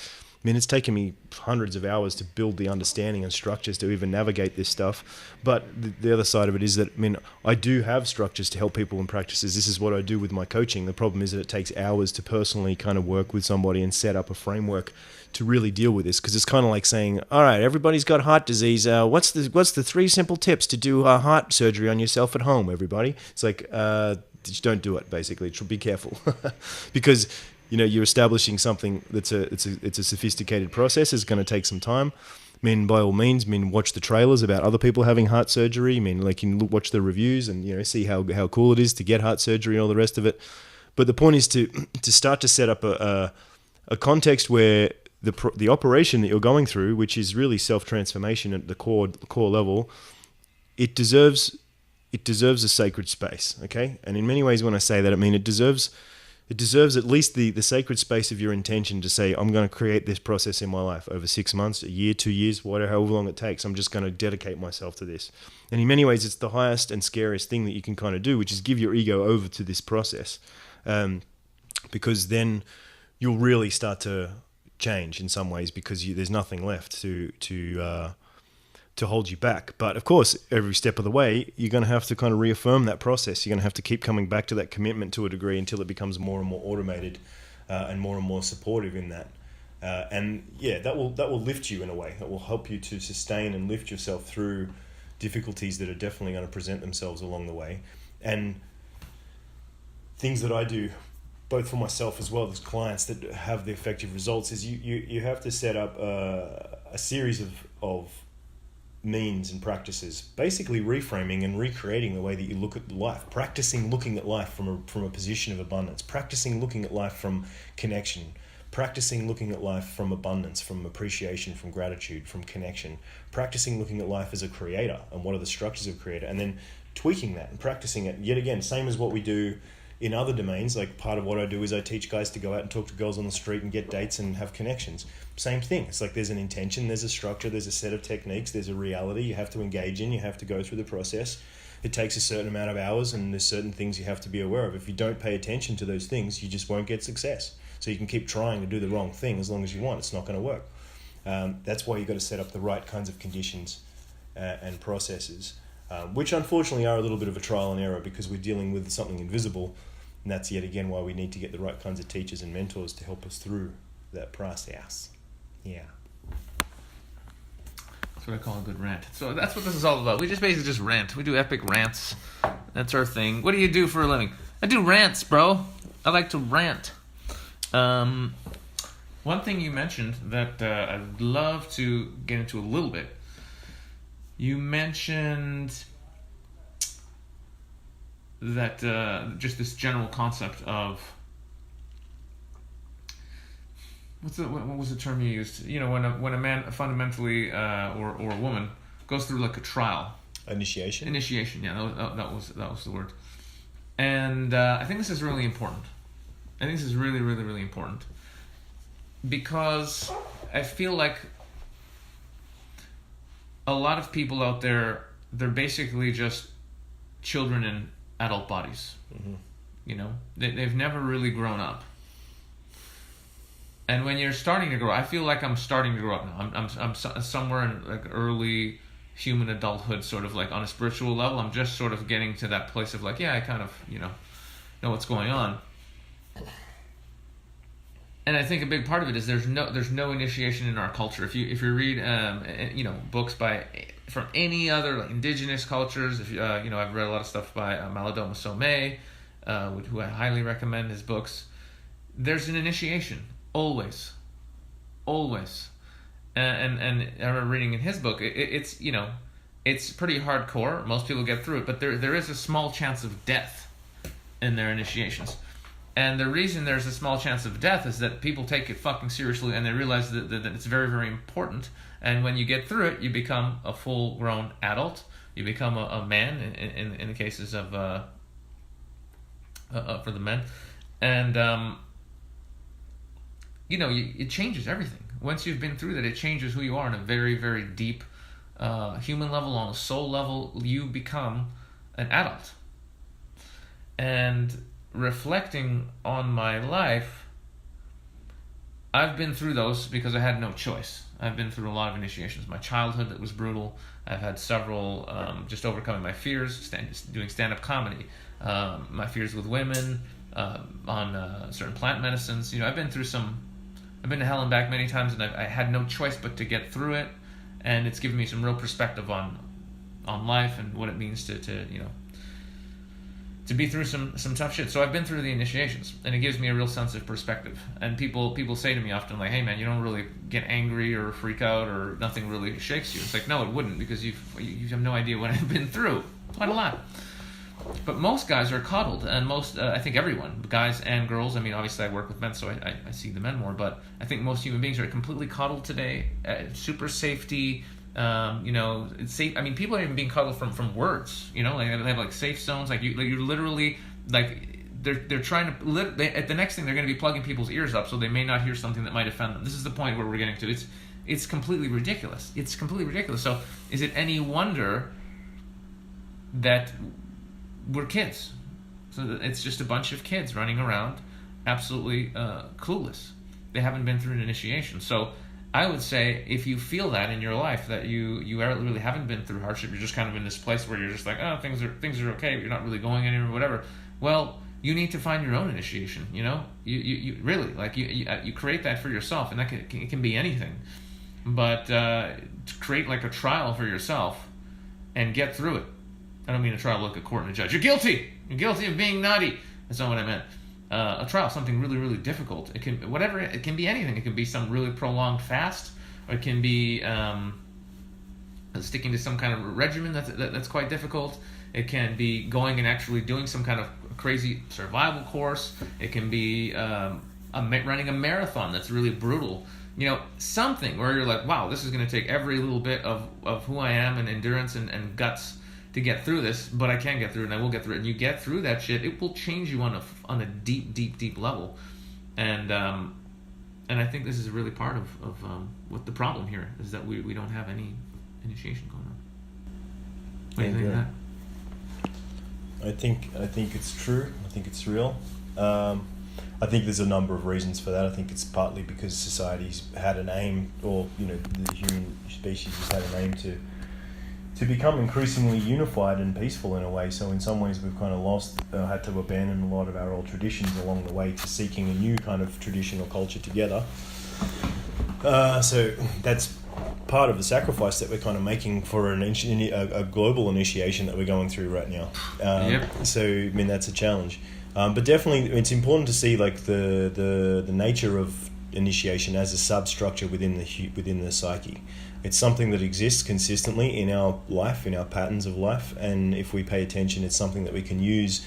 it's taken me hundreds of hours to build the understanding and structures to even navigate this stuff. But the other side of it is that, I do have structures to help people and practices. This is what I do with my coaching. The problem is that it takes hours to personally kind of work with somebody and set up a framework to really deal with this, because it's kind of like saying, all right, everybody's got heart disease. What's the 3 simple tips to do heart surgery on yourself at home, everybody? It's like, just don't do it, basically. Be careful. Because you're establishing something it's a sophisticated process. It's going to take some time. By all means, watch the trailers about other people having heart surgery. Watch the reviews and see how cool it is to get heart surgery and all the rest of it. But the point is to start to set up a context where the operation that you're going through, which is really self-transformation at the core level, it deserves a sacred space, okay? And in many ways, when I say that, it deserves at least the sacred space of your intention to say, I'm going to create this process in my life over 6 months, a year, 2 years, however long it takes. I'm just going to dedicate myself to this. And in many ways, it's the highest and scariest thing that you can kind of do, which is give your ego over to this process, because then you'll really start to change in some ways, because there's nothing left to hold you back. But of course, every step of the way, you're going to have to kind of reaffirm that process. You're going to have to keep coming back to that commitment to a degree until it becomes more and more automated and more supportive in that. That will lift you in a way. That will help you to sustain and lift yourself through difficulties that are definitely going to present themselves along the way. And things that I do, both for myself as well as clients that have the effective results, is you have to set up a series of means and practices, basically reframing and recreating the way that you look at life, practicing looking at life from a position of abundance, practicing looking at life from connection, practicing looking at life from abundance, from appreciation, from gratitude, from connection, practicing looking at life as a creator and what are the structures of creator, and then tweaking that and practicing it yet again, same as what we do in other domains. Like, part of what I do is I teach guys to go out and talk to girls on the street and get dates and have connections. Same thing. It's like there's an intention, there's a structure, there's a set of techniques, there's a reality you have to engage in, you have to go through the process. It takes a certain amount of hours, and there's certain things you have to be aware of. If you don't pay attention to those things, you just won't get success. So you can keep trying to do the wrong thing as long as you want. It's not going to work. That's why you've got to set up the right kinds of conditions and processes, which unfortunately are a little bit of a trial and error, because we're dealing with something invisible. And that's yet again why we need to get the right kinds of teachers and mentors to help us through that process. Yeah. That's what I call a good rant. So that's what this is all about. We just basically just rant. We do epic rants. That's our thing. What do you do for a living? I do rants, bro. I like to rant. One thing you mentioned that I'd love to get into a little bit. You mentioned that just this general concept of what was the term you used? When a man fundamentally or a woman goes through like a trial. Initiation, yeah, that was the word. And I think this is really important. I think this is really, really, really important. Because I feel like a lot of people out there, they're basically just children in adult bodies. Mm-hmm. You know, they've never really grown up. And when you're starting to grow, I feel like I'm starting to grow up now. I'm somewhere in like early human adulthood, sort of like on a spiritual level. I'm just sort of getting to that place of like, yeah, I kind of, know what's going on. And I think a big part of it is there's no initiation in our culture. If you read books from any other like indigenous cultures, if I've read a lot of stuff by Malidoma Somé, who I highly recommend his books. There's an initiation always. And I remember reading in his book, it's pretty hardcore. Most people get through it, but there is a small chance of death in their initiations. And the reason there's a small chance of death is that people take it fucking seriously, and they realize that it's very, very important. And when you get through it, you become a full-grown adult. You become a man in the cases of for the men, and it changes everything. Once you've been through that, it changes who you are on a very, very deep human level, on a soul level. You become an adult. And reflecting on my life, I've been through those because I had no choice. I've been through a lot of initiations. My childhood, that was brutal. I've had several, just overcoming my fears, doing stand-up comedy, my fears with women, on certain plant medicines. I've been to hell and back many times, and I had no choice but to get through it. And it's given me some real perspective on life and what it means to be through some tough shit. So I've been through the initiations, and it gives me a real sense of perspective. And people say to me often, like, hey man, you don't really get angry or freak out, or nothing really shakes you. It's like, no, it wouldn't, because you have no idea what I've been through. Quite a lot. But most guys are coddled, and I think everyone, guys and girls, I mean, obviously I work with men, so I see the men more, but I think most human beings are completely coddled today. Super safety, it's safe. I mean, people are even being coddled from words, like they have like safe zones, like you're literally, like they're trying to, at the next thing they're going to be plugging people's ears up so they may not hear something that might offend them. This is the point where we're getting to. It's completely ridiculous. So is it any wonder that we're kids? So it's just a bunch of kids running around absolutely clueless. They haven't been through an initiation. So I would say, if you feel that in your life, that you really haven't been through hardship, you're just kind of in this place where you're just like, oh, things are okay, but you're not really going anywhere, whatever. Well, you need to find your own initiation. You really, like, you create that for yourself, and it can be anything. But to create like a trial for yourself and get through it. I don't mean a trial like a court and a judge. You're guilty of being naughty. That's not what I meant. A trial, something really, really difficult. It can be anything. It can be some really prolonged fast, or it can be sticking to some kind of regimen that's quite difficult. It can be going and actually doing some kind of crazy survival course. It can be running a marathon that's really brutal. Something where you're like, wow, this is going to take every little bit of who I am, and endurance and guts to get through this, but I can get through it, and I will get through it. And you get through that shit, it will change you on a deep, deep, deep level. And I think this is really part of what the problem here is, that we don't have any initiation going on. What do you think of that? I think it's true. I think it's real. I think there's a number of reasons for that. I think it's partly because society's had an aim, or the human species has had an aim to become increasingly unified and peaceful in a way. So in some ways we've kind of had to abandon a lot of our old traditions along the way to seeking a new kind of traditional culture together. So that's part of the sacrifice that we're kind of making for a global initiation that we're going through right now. Yep. So I mean, that's a challenge. But definitely it's important to see like the nature of initiation as a substructure within the psyche. It's something that exists consistently in our life, in our patterns of life, and if we pay attention, it's something that we can use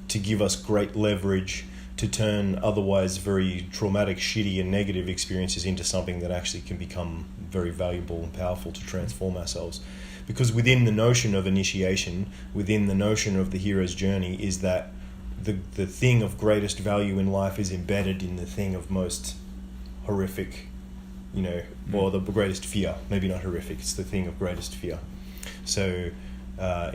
to give us great leverage to turn otherwise very traumatic, shitty, and negative experiences into something that actually can become very valuable and powerful to transform ourselves. Because within the notion of initiation, within the notion of the hero's journey, is that the thing of greatest value in life is embedded in the thing of most horrific, or the greatest fear. Maybe not horrific, it's the thing of greatest fear. So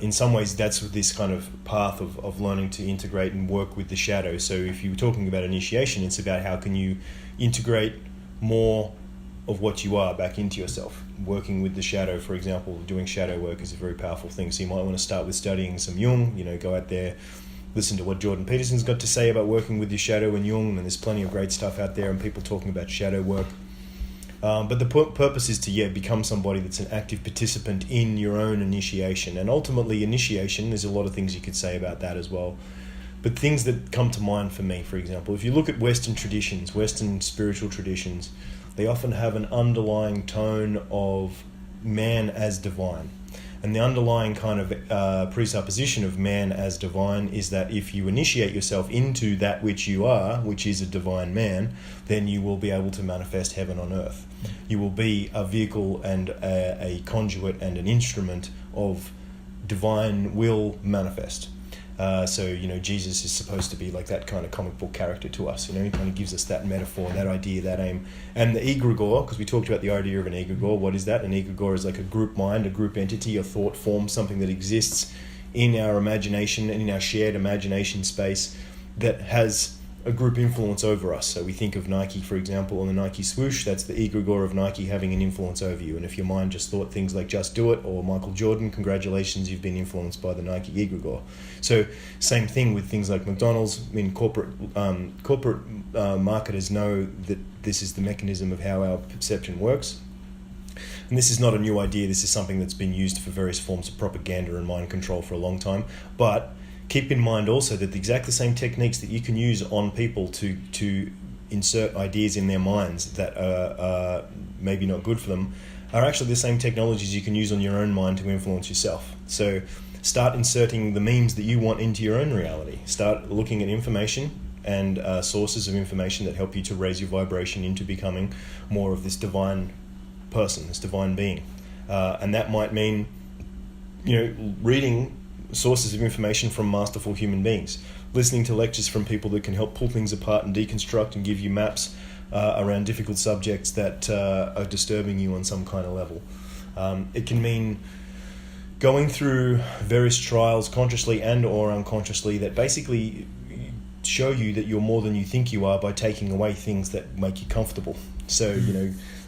in some ways, that's this kind of path of learning to integrate and work with the shadow. So if you're talking about initiation, it's about how can you integrate more of what you are back into yourself. Working with the shadow, for example, doing shadow work is a very powerful thing. So you might want to start with studying some Jung, go out there, listen to what Jordan Peterson's got to say about working with your shadow and Jung, and there's plenty of great stuff out there and people talking about shadow work. But the purpose is to become somebody that's an active participant in your own initiation. And ultimately, initiation, there's a lot of things you could say about that as well. But things that come to mind for me, for example, if you look at Western traditions, Western spiritual traditions, they often have an underlying tone of man as divine. And the underlying kind of presupposition of man as divine is that if you initiate yourself into that which you are, which is a divine man, then you will be able to manifest heaven on earth. You will be a vehicle and a conduit and an instrument of divine will manifest. So Jesus is supposed to be like that kind of comic book character to us. He kind of gives us that metaphor, that idea, that aim. And the egregore, because we talked about the idea of an egregore. What is that? An egregore is like a group mind, a group entity, a thought form, something that exists in our imagination and in our shared imagination space that has a group influence over us. So we think of Nike, for example, on the Nike swoosh. That's the egregore of Nike having an influence over you. And if your mind just thought things like Just Do It or Michael Jordan, congratulations, you've been influenced by the Nike egregore. So same thing with things like McDonald's. I mean, corporate marketers know that this is the mechanism of how our perception works. And this is not a new idea. This is something that's been used for various forms of propaganda and mind control for a long time. But keep in mind also that the exact same techniques that you can use on people to insert ideas in their minds that are maybe not good for them are actually the same technologies you can use on your own mind to influence yourself. So start inserting the memes that you want into your own reality. Start looking at information and sources of information that help you to raise your vibration into becoming more of this divine person, this divine being. And that might mean, reading sources of information from masterful human beings, listening to lectures from people that can help pull things apart and deconstruct and give you maps around difficult subjects that are disturbing you on some kind of level. It can mean going through various trials consciously and or unconsciously that basically show you that you're more than you think you are by taking away things that make you comfortable. So,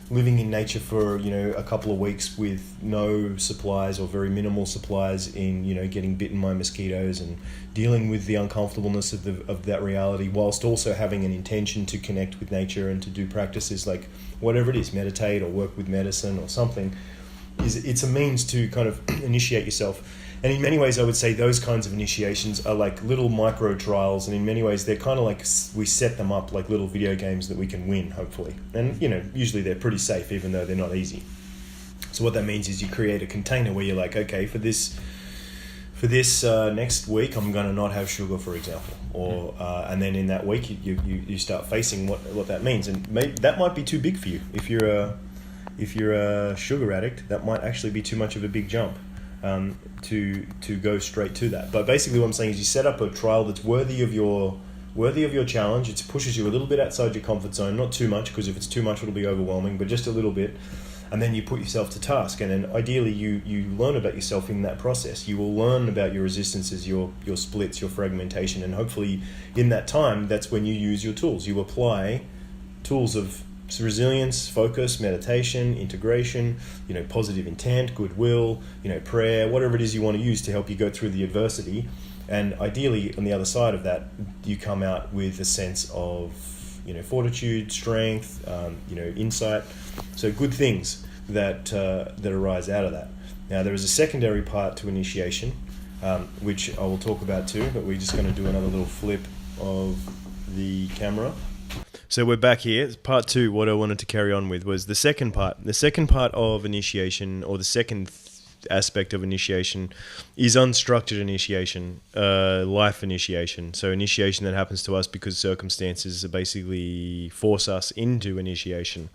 living in nature for a couple of weeks with no supplies or very minimal supplies in getting bitten by mosquitoes and dealing with the uncomfortableness of that reality, whilst also having an intention to connect with nature and to do practices like whatever it is, meditate or work with medicine or something, it's a means to kind of initiate yourself. And in many ways, I would say those kinds of initiations are like little micro trials, and in many ways, they're kind of like we set them up like little video games that we can win, hopefully. And usually they're pretty safe, even though they're not easy. So what that means is you create a container where you're like, okay, for this next week, I'm going to not have sugar, for example, or and then in that week you start facing what that means, and that might be too big for you. If you're a sugar addict, that might actually be too much of a big jump. To go straight to that. But basically what I'm saying is you set up a trial that's worthy of your challenge. It pushes you a little bit outside your comfort zone, not too much, because if it's too much it'll be overwhelming, but just a little bit. And then you put yourself to task, and then ideally you learn about yourself in that process. You will learn about your resistances, your splits, your fragmentation, and hopefully in that time that's when you use your tools. You apply tools of resilience, focus, meditation, integration, positive intent, goodwill, prayer, whatever it is you want to use to help you go through the adversity. And ideally, on the other side of that, you come out with a sense of, fortitude, strength, insight. So good things that arise out of that. Now, there is a secondary part to initiation, which I will talk about too, but we're just going to do another little flip of the camera. So we're back here. Part two, what I wanted to carry on with was the second part. The second part of initiation, or the second aspect of initiation, is unstructured initiation, life initiation. So initiation that happens to us because circumstances basically force us into initiation.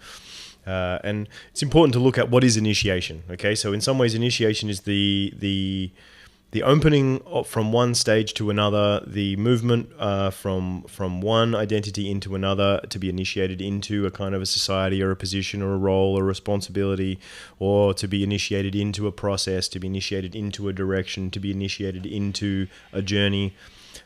And it's important to look at what is initiation. Okay, so in some ways, initiation is the opening from one stage to another, the movement from one identity into another to be initiated into a kind of a society or a position or a role or responsibility, or to be initiated into a process, to be initiated into a direction, to be initiated into a journey.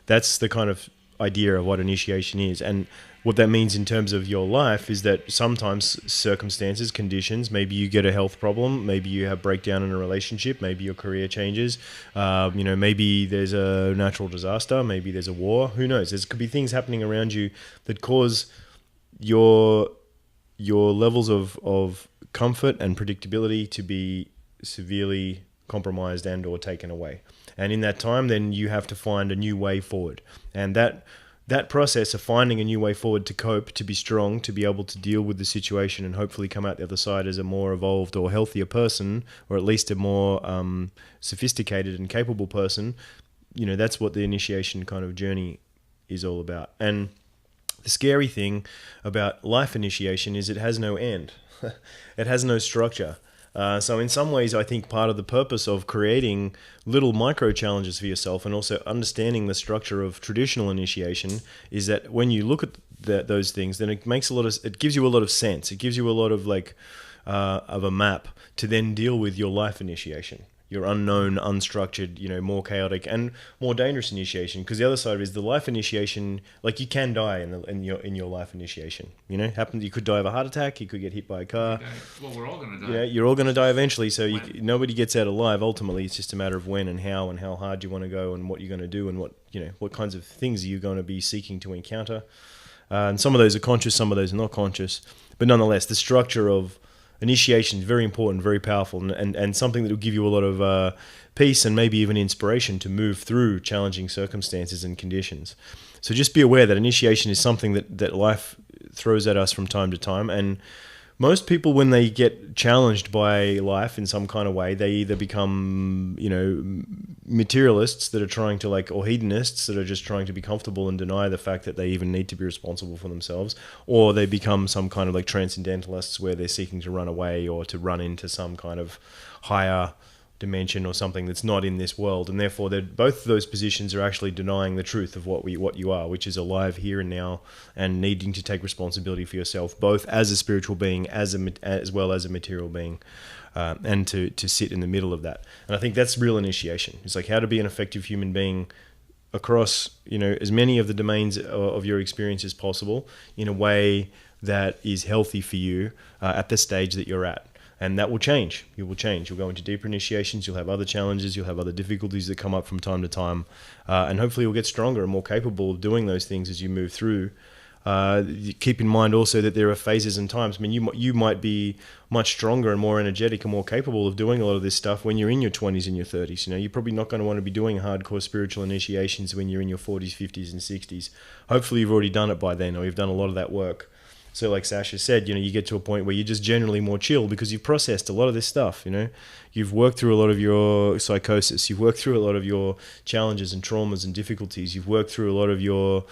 That's the kind of idea of what initiation is. And what that means in terms of your life is that sometimes circumstances, conditions, maybe you get a health problem, maybe you have breakdown in a relationship, maybe your career changes, maybe there's a natural disaster, maybe there's a war, who knows? There could be things happening around you that cause your levels of comfort and predictability to be severely compromised and or taken away. And in that time, then you have to find a new way forward. And that process of finding a new way forward to cope, to be strong, to be able to deal with the situation and hopefully come out the other side as a more evolved or healthier person, or at least a more sophisticated and capable person, that's what the initiation kind of journey is all about. And the scary thing about life initiation is it has no end. It has no structure. So in some ways, I think part of the purpose of creating little micro challenges for yourself and also understanding the structure of traditional initiation is that when you look at those things, then it gives you a lot of sense. It gives you a lot of of a map to then deal with your life initiation, your unknown, unstructured, more chaotic and more dangerous initiation. Because the other side is the life initiation. Like, you can die in your life initiation. Happens. You could die of a heart attack. You could get hit by a car. Well, we're all going to die. You're all going to die eventually. So nobody gets out alive. Ultimately, it's just a matter of when and how hard you want to go and what you're going to do and what kinds of things are you going to be seeking to encounter. And some of those are conscious, some of those are not conscious. But nonetheless, the structure of initiation is very important, very powerful, and something that will give you a lot of peace and maybe even inspiration to move through challenging circumstances and conditions. So just be aware that initiation is something that life throws at us from time to time. And most people, when they get challenged by life in some kind of way, they either become, materialists that are trying to or hedonists that are just trying to be comfortable and deny the fact that they even need to be responsible for themselves, or they become some kind of transcendentalists where they're seeking to run away or to run into some kind of higher dimension or something that's not in this world, and therefore both of those positions are actually denying the truth of what you are, which is alive here and now and needing to take responsibility for yourself, both as a spiritual being as well as a material being, and to sit in the middle of that. And I think that's real initiation. It's how to be an effective human being across as many of the domains of your experience as possible in a way that is healthy for you at the stage that you're at. And that will change. You will change. You'll go into deeper initiations. You'll have other challenges. You'll have other difficulties that come up from time to time. And hopefully you'll get stronger and more capable of doing those things as you move through. Keep in mind also that there are phases and times. I mean, you might be much stronger and more energetic and more capable of doing a lot of this stuff when you're in your 20s and your 30s. You're probably not going to want to be doing hardcore spiritual initiations when you're in your 40s, 50s, and 60s. Hopefully you've already done it by then, or you've done a lot of that work. So like Sasha said, you get to a point where you're just generally more chill because you've processed a lot of this stuff, You've worked through a lot of your psychosis. You've worked through a lot of your challenges and traumas and difficulties. You've worked through a lot of your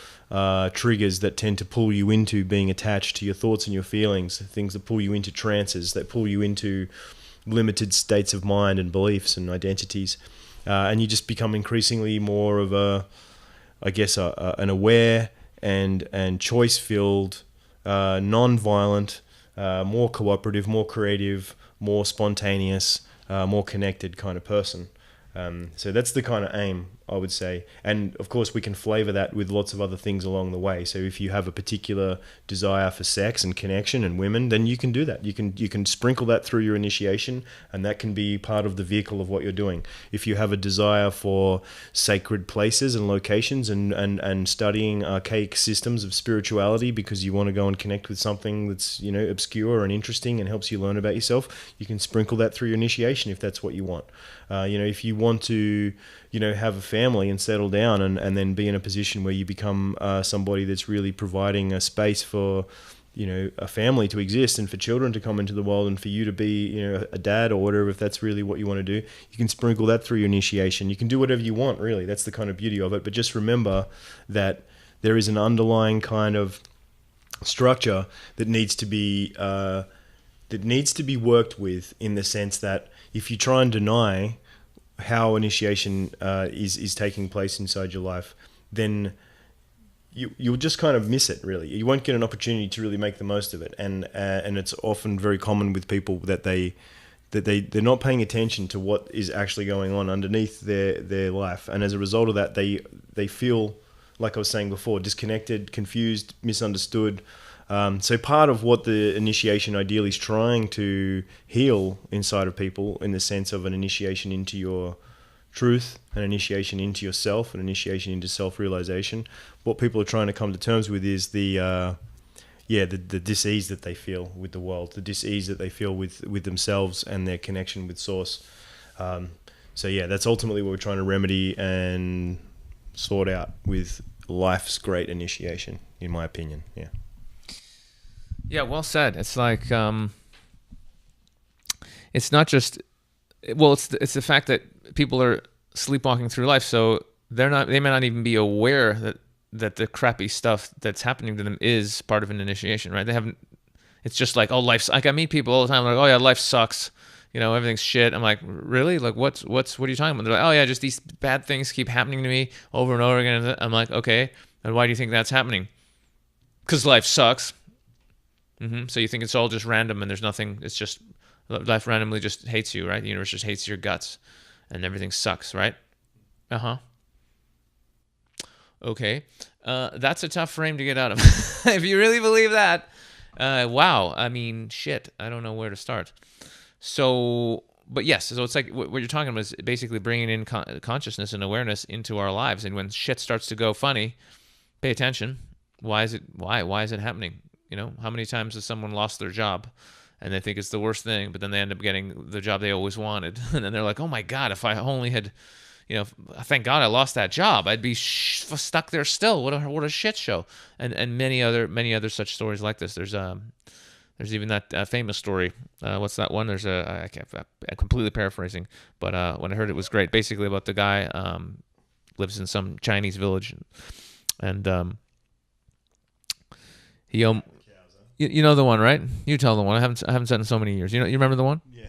triggers that tend to pull you into being attached to your thoughts and your feelings, things that pull you into trances, that pull you into limited states of mind and beliefs and identities. And you just become increasingly more of an aware and choice-filled, non-violent, more cooperative, more creative, more spontaneous, more connected kind of person. So that's the kind of aim, I would say. And of course, we can flavor that with lots of other things along the way. So if you have a particular desire for sex and connection and women, then you can do that. You can sprinkle that through your initiation, and that can be part of the vehicle of what you're doing. If you have a desire for sacred places and locations and studying archaic systems of spirituality because you want to go and connect with something that's obscure and interesting and helps you learn about yourself, you can sprinkle that through your initiation if that's what you want. If you want to, have a family and settle down and then be in a position where you become somebody that's really providing a space for, a family to exist and for children to come into the world and for you to be, a dad or whatever, if that's really what you want to do, you can sprinkle that through your initiation. You can do whatever you want, really. That's the kind of beauty of it. But just remember that there is an underlying kind of structure that needs to be that needs to be worked with, in the sense that if you try and deny how initiation is taking place inside your life, then you'll just kind of miss it. Really, you won't get an opportunity to really make the most of it. And it's often very common with people that they're not paying attention to what is actually going on underneath their life, and as a result of that, they feel, like I was saying before, disconnected, confused, misunderstood. So part of what the initiation ideally is trying to heal inside of people, in the sense of an initiation into your truth, an initiation into yourself, an initiation into self-realization, what people are trying to come to terms with is the dis-ease that they feel with the world, the dis-ease that they feel with themselves and their connection with source. That's ultimately what we're trying to remedy and sort out with life's great initiation, in my opinion. Yeah, well said. It's like it's not just, well, it's the fact that people are sleepwalking through life, so they may not even be aware that the crappy stuff that's happening to them is part of an initiation, right? They haven't. It's just like, oh, life's like, I meet people all the time like, oh yeah, life sucks, everything's shit. I'm like, really? Like, what are you talking about? They're like, oh yeah, just these bad things keep happening to me over and over again. I'm like, okay, and why do you think that's happening? Because life sucks. So you think it's all just random and there's nothing, it's just, life randomly just hates you, right? The universe just hates your guts and everything sucks, right? Okay. That's a tough frame to get out of. If you really believe that, wow. I mean, shit. I don't know where to start. So, but yes, so it's like what you're talking about is basically bringing in consciousness and awareness into our lives. And when shit starts to go funny, pay attention. Why is it happening? How many times has someone lost their job and they think it's the worst thing, but then they end up getting the job they always wanted. And then they're like, oh my God, if I only had, thank God I lost that job. I'd be stuck there still. What a shit show. And many other such stories like this. There's even that famous story. What's that one? I'm completely paraphrasing, but when I heard it was great. Basically about the guy lives in some Chinese village, and he you know the one, right? You tell the one. I haven't said in so many years. You remember the one? Yeah.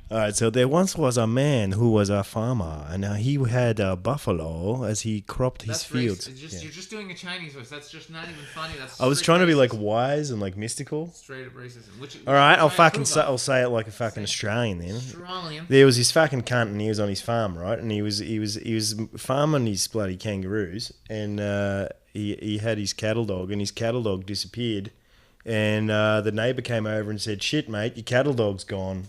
All right, so there once was a man who was a farmer, and he had a buffalo as he cropped his fields. You're just doing a Chinese voice. That's just not even funny. I was trying to be like wise and like mystical. Straight up racism. All right, I'll say it like a fucking Australian then. Australian. There was this fucking cunt, and he was on his farm, right? And he was farming his bloody kangaroos, and he had his cattle dog, and his cattle dog disappeared, and the neighbour came over and said, "Shit, mate, your cattle dog's gone.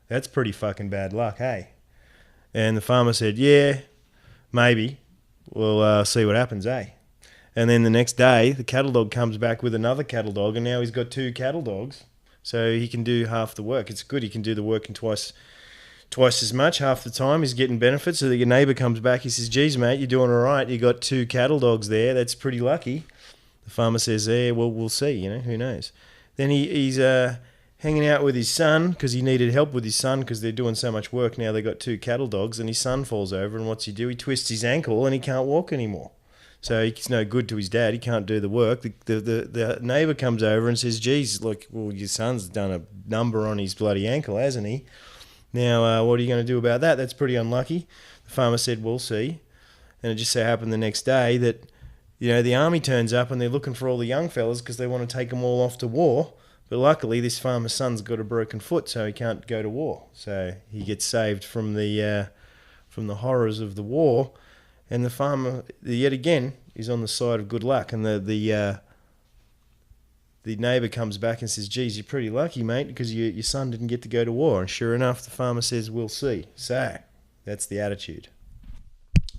That's pretty fucking bad luck, hey?" And the farmer said, "Yeah, maybe. We'll see what happens, eh?" And then the next day, the cattle dog comes back with another cattle dog, and now he's got 2 cattle dogs. So he can do half the work. It's good. He can do the work in twice as much. Half the time he's getting benefits. So that your neighbour comes back, he says, "Geez, mate, you're doing all right. You got 2 cattle dogs there. That's pretty lucky." The farmer says, "Yeah, well, we'll see. Who knows?" Then he's hanging out with his son because he needed help with his son because they're doing so much work now. They got 2 cattle dogs, and his son falls over, and what's he do? He twists his ankle, and he can't walk anymore. So he's no good to his dad. He can't do the work. The neighbour comes over and says, "Geez, look, well, your son's done a number on his bloody ankle, hasn't he? Now, what are you going to do about that? That's pretty unlucky." The farmer said, "We'll see." And it just so happened the next day that, the army turns up and they're looking for all the young fellas because they want to take them all off to war. But luckily, this farmer's son's got a broken foot, so he can't go to war. So he gets saved from the horrors of the war. And the farmer, yet again, is on the side of good luck. And the neighbour comes back and says, "Geez, you're pretty lucky, mate, because your son didn't get to go to war." And sure enough, the farmer says, "We'll see." So that's the attitude.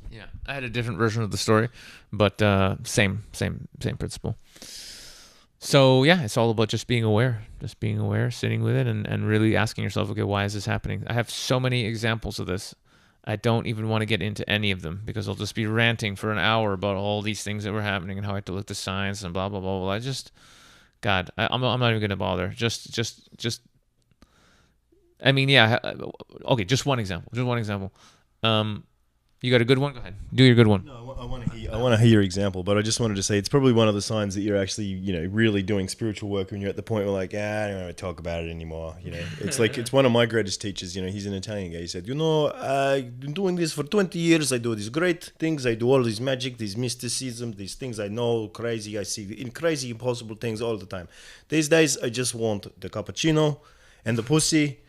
Yeah, I had a different version of the story, but same principle. So yeah, it's all about just being aware, sitting with it, and really asking yourself, okay, why is this happening? I have so many examples of this. I don't even want to get into any of them because I'll just be ranting for an hour about all these things that were happening and how I had to look to science and blah blah blah blah. I'm not even gonna bother. I mean, yeah. Okay, just one example. You got a good one? Go ahead. Do your good one. No, I want to hear your example, but I just wanted to say it's probably one of the signs that you're actually, really doing spiritual work when you're at the point where like, I don't want to talk about it anymore. It's like, it's one of my greatest teachers, he's an Italian guy. He said, I've been doing this for 20 years. I do these great things. I do all this magic, this mysticism, these things I know, crazy. I see crazy, impossible things all the time. These days, I just want the cappuccino and the pussy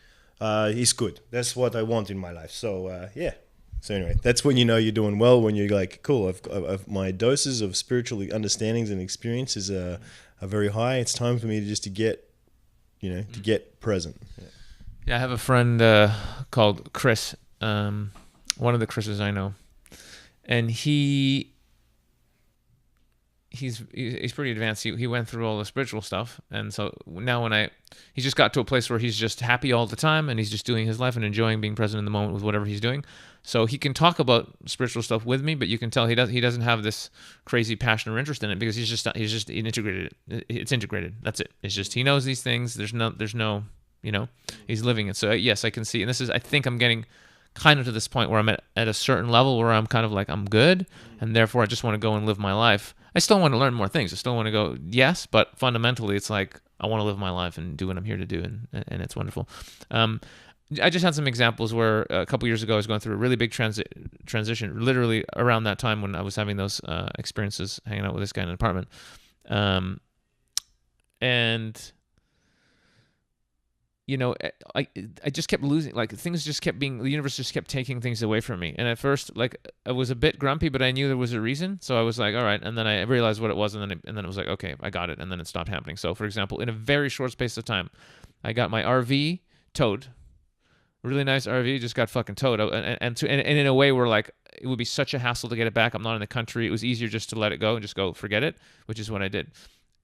is good. That's what I want in my life. So, yeah. So anyway, that's when you know you're doing well, when you're like, cool, I've my doses of spiritual understandings and experiences are very high. It's time for me to get, to get present. Yeah, I have a friend called Chris, one of the Chris's I know, and he's pretty advanced. He went through all the spiritual stuff, and so now he just got to a place where he's just happy all the time, and he's just doing his life and enjoying being present in the moment with whatever he's doing. So he can talk about spiritual stuff with me, but you can tell he doesn't have this crazy passion or interest in it because he's just integrated it. It's integrated. That's it. It's just he knows these things. There's no he's living it. So yes, I can see, and I think I'm getting kind of to this point where I'm at a certain level where I'm kind of like I'm good, and therefore I just want to go and live my life. I still want to learn more things. I still want to go, yes, but fundamentally it's like I want to live my life and do what I'm here to do, and it's wonderful. I just had some examples where a couple years ago I was going through a really big transition, literally around that time when I was having those experiences hanging out with this guy in an apartment. And I just kept losing, like things just kept being, the universe just kept taking things away from me. And at first, like I was a bit grumpy, but I knew there was a reason. So I was like, all right. And then I realized what it was. And then it was like, okay, I got it. And then it stopped happening. So for example, in a very short space of time, I got my RV towed. Really nice RV, just got fucking towed. And in a way where like, it would be such a hassle to get it back. I'm not in the country. It was easier just to let it go and just go forget it, which is what I did.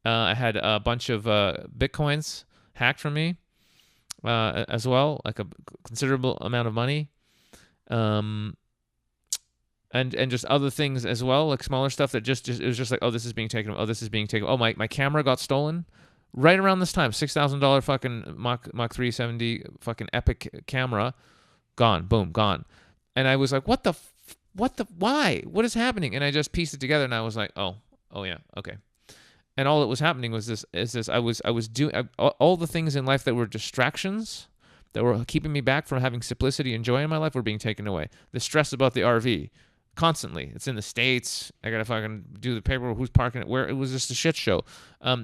I had a bunch of Bitcoins hacked from me. As well, like a considerable amount of money, and just other things as well, like smaller stuff that just it was just like, oh, this is being taken. Oh, this is being taken. Oh, my camera got stolen right around this time. $6,000 fucking Mach 370 fucking epic camera, gone. Boom, gone. And I was like, what the why? What is happening? And I just pieced it together, and I was like, oh yeah, okay. And all that was happening was this. I was doing all the things in life that were distractions, that were keeping me back from having simplicity and joy in my life, were being taken away. The stress about the RV, constantly. It's in the States. I gotta fucking do the paperwork. Who's parking it? Where? It was just a shit show. I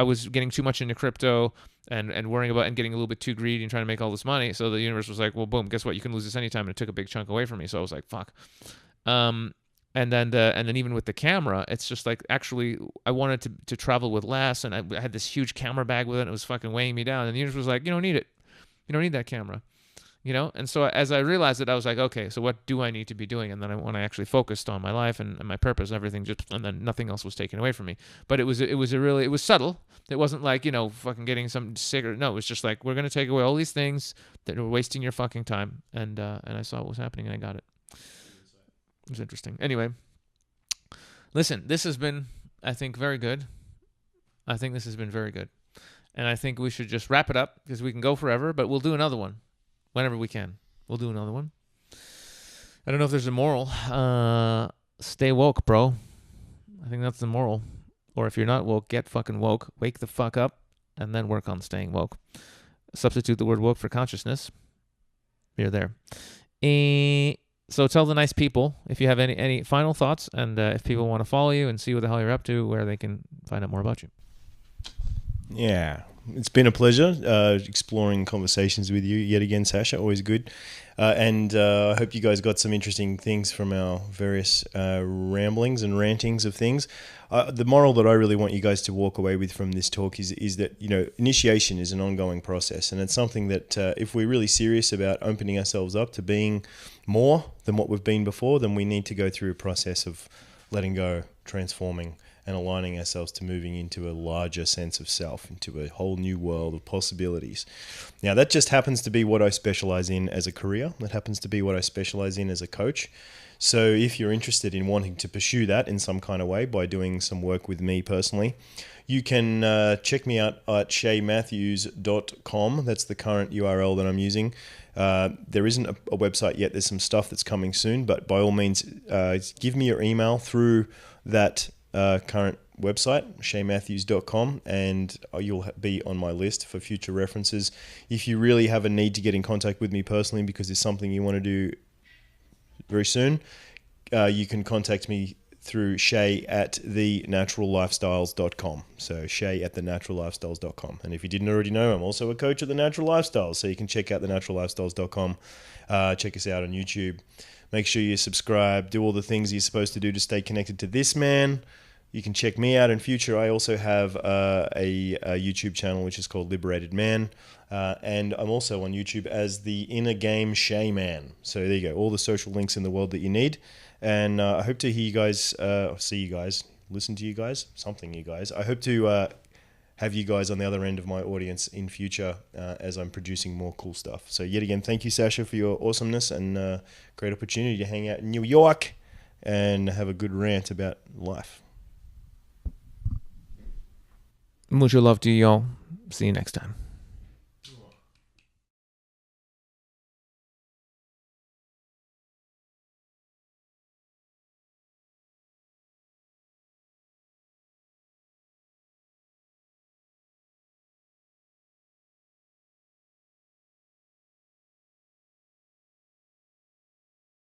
was getting too much into crypto and worrying about and getting a little bit too greedy and trying to make all this money. So the universe was like, well, boom, guess what? You can lose this anytime. And it took a big chunk away from me. So I was like, fuck. And then even with the camera, it's just like, actually, I wanted to travel with less, and I had this huge camera bag with it, and it was fucking weighing me down. And the universe was like, you don't need it. You don't need that camera. And so as I realized it, I was like, okay, so what do I need to be doing? And then when I actually focused on my life and my purpose, everything and then nothing else was taken away from me. But it was subtle. It wasn't like, fucking getting some cigarette. No, it was just like, we're going to take away all these things that are wasting your fucking time. And I saw what was happening, and I got it. It was interesting. Anyway, listen, this has been, I think, very good. I think this has been very good. And I think we should just wrap it up because we can go forever, but we'll do another one whenever we can. We'll do another one. I don't know if there's a moral. Stay woke, bro. I think that's the moral. Or if you're not woke, get fucking woke. Wake the fuck up and then work on staying woke. Substitute the word woke for consciousness. You're there. So tell the nice people if you have any final thoughts, and if people want to follow you and see what the hell you're up to, where they can find out more about you. Yeah, it's been a pleasure exploring conversations with you yet again, Sasha. Always good. And I hope you guys got some interesting things from our various ramblings and rantings of things. The moral that I really want you guys to walk away with from this talk is that, initiation is an ongoing process. And it's something that if we're really serious about opening ourselves up to being more than what we've been before, then we need to go through a process of letting go, transforming, and aligning ourselves to moving into a larger sense of self, into a whole new world of possibilities. Now, that just happens to be what I specialize in as a career. That happens to be what I specialize in as a coach. So if you're interested in wanting to pursue that in some kind of way by doing some work with me personally, you can check me out at shaematthews.com. That's the current URL that I'm using. There isn't a website yet. There's some stuff that's coming soon, but by all means, give me your email through that current website, shaematthews.com, and you'll be on my list for future references. If you really have a need to get in contact with me personally because there's something you want to do very soon, you can contact me through Shae at thenaturallifestyles.com. So Shae at thenaturallifestyles.com. And if you didn't already know, I'm also a coach at The Natural Lifestyles. So you can check out thenaturallifestyles.com. Check us out on YouTube. Make sure you subscribe. Do all the things you're supposed to do to stay connected to this man. You can check me out in future. I also have a YouTube channel which is called Liberated Man. And I'm also on YouTube as the Inner Game Shae Man. So there you go. All the social links in the world that you need. And I hope to hear you guys, see you guys, listen to you guys, something you guys. I hope to have you guys on the other end of my audience in future as I'm producing more cool stuff. So yet again, thank you, Sasha, for your awesomeness and great opportunity to hang out in New York and have a good rant about life. Mucho love to you all. See you next time.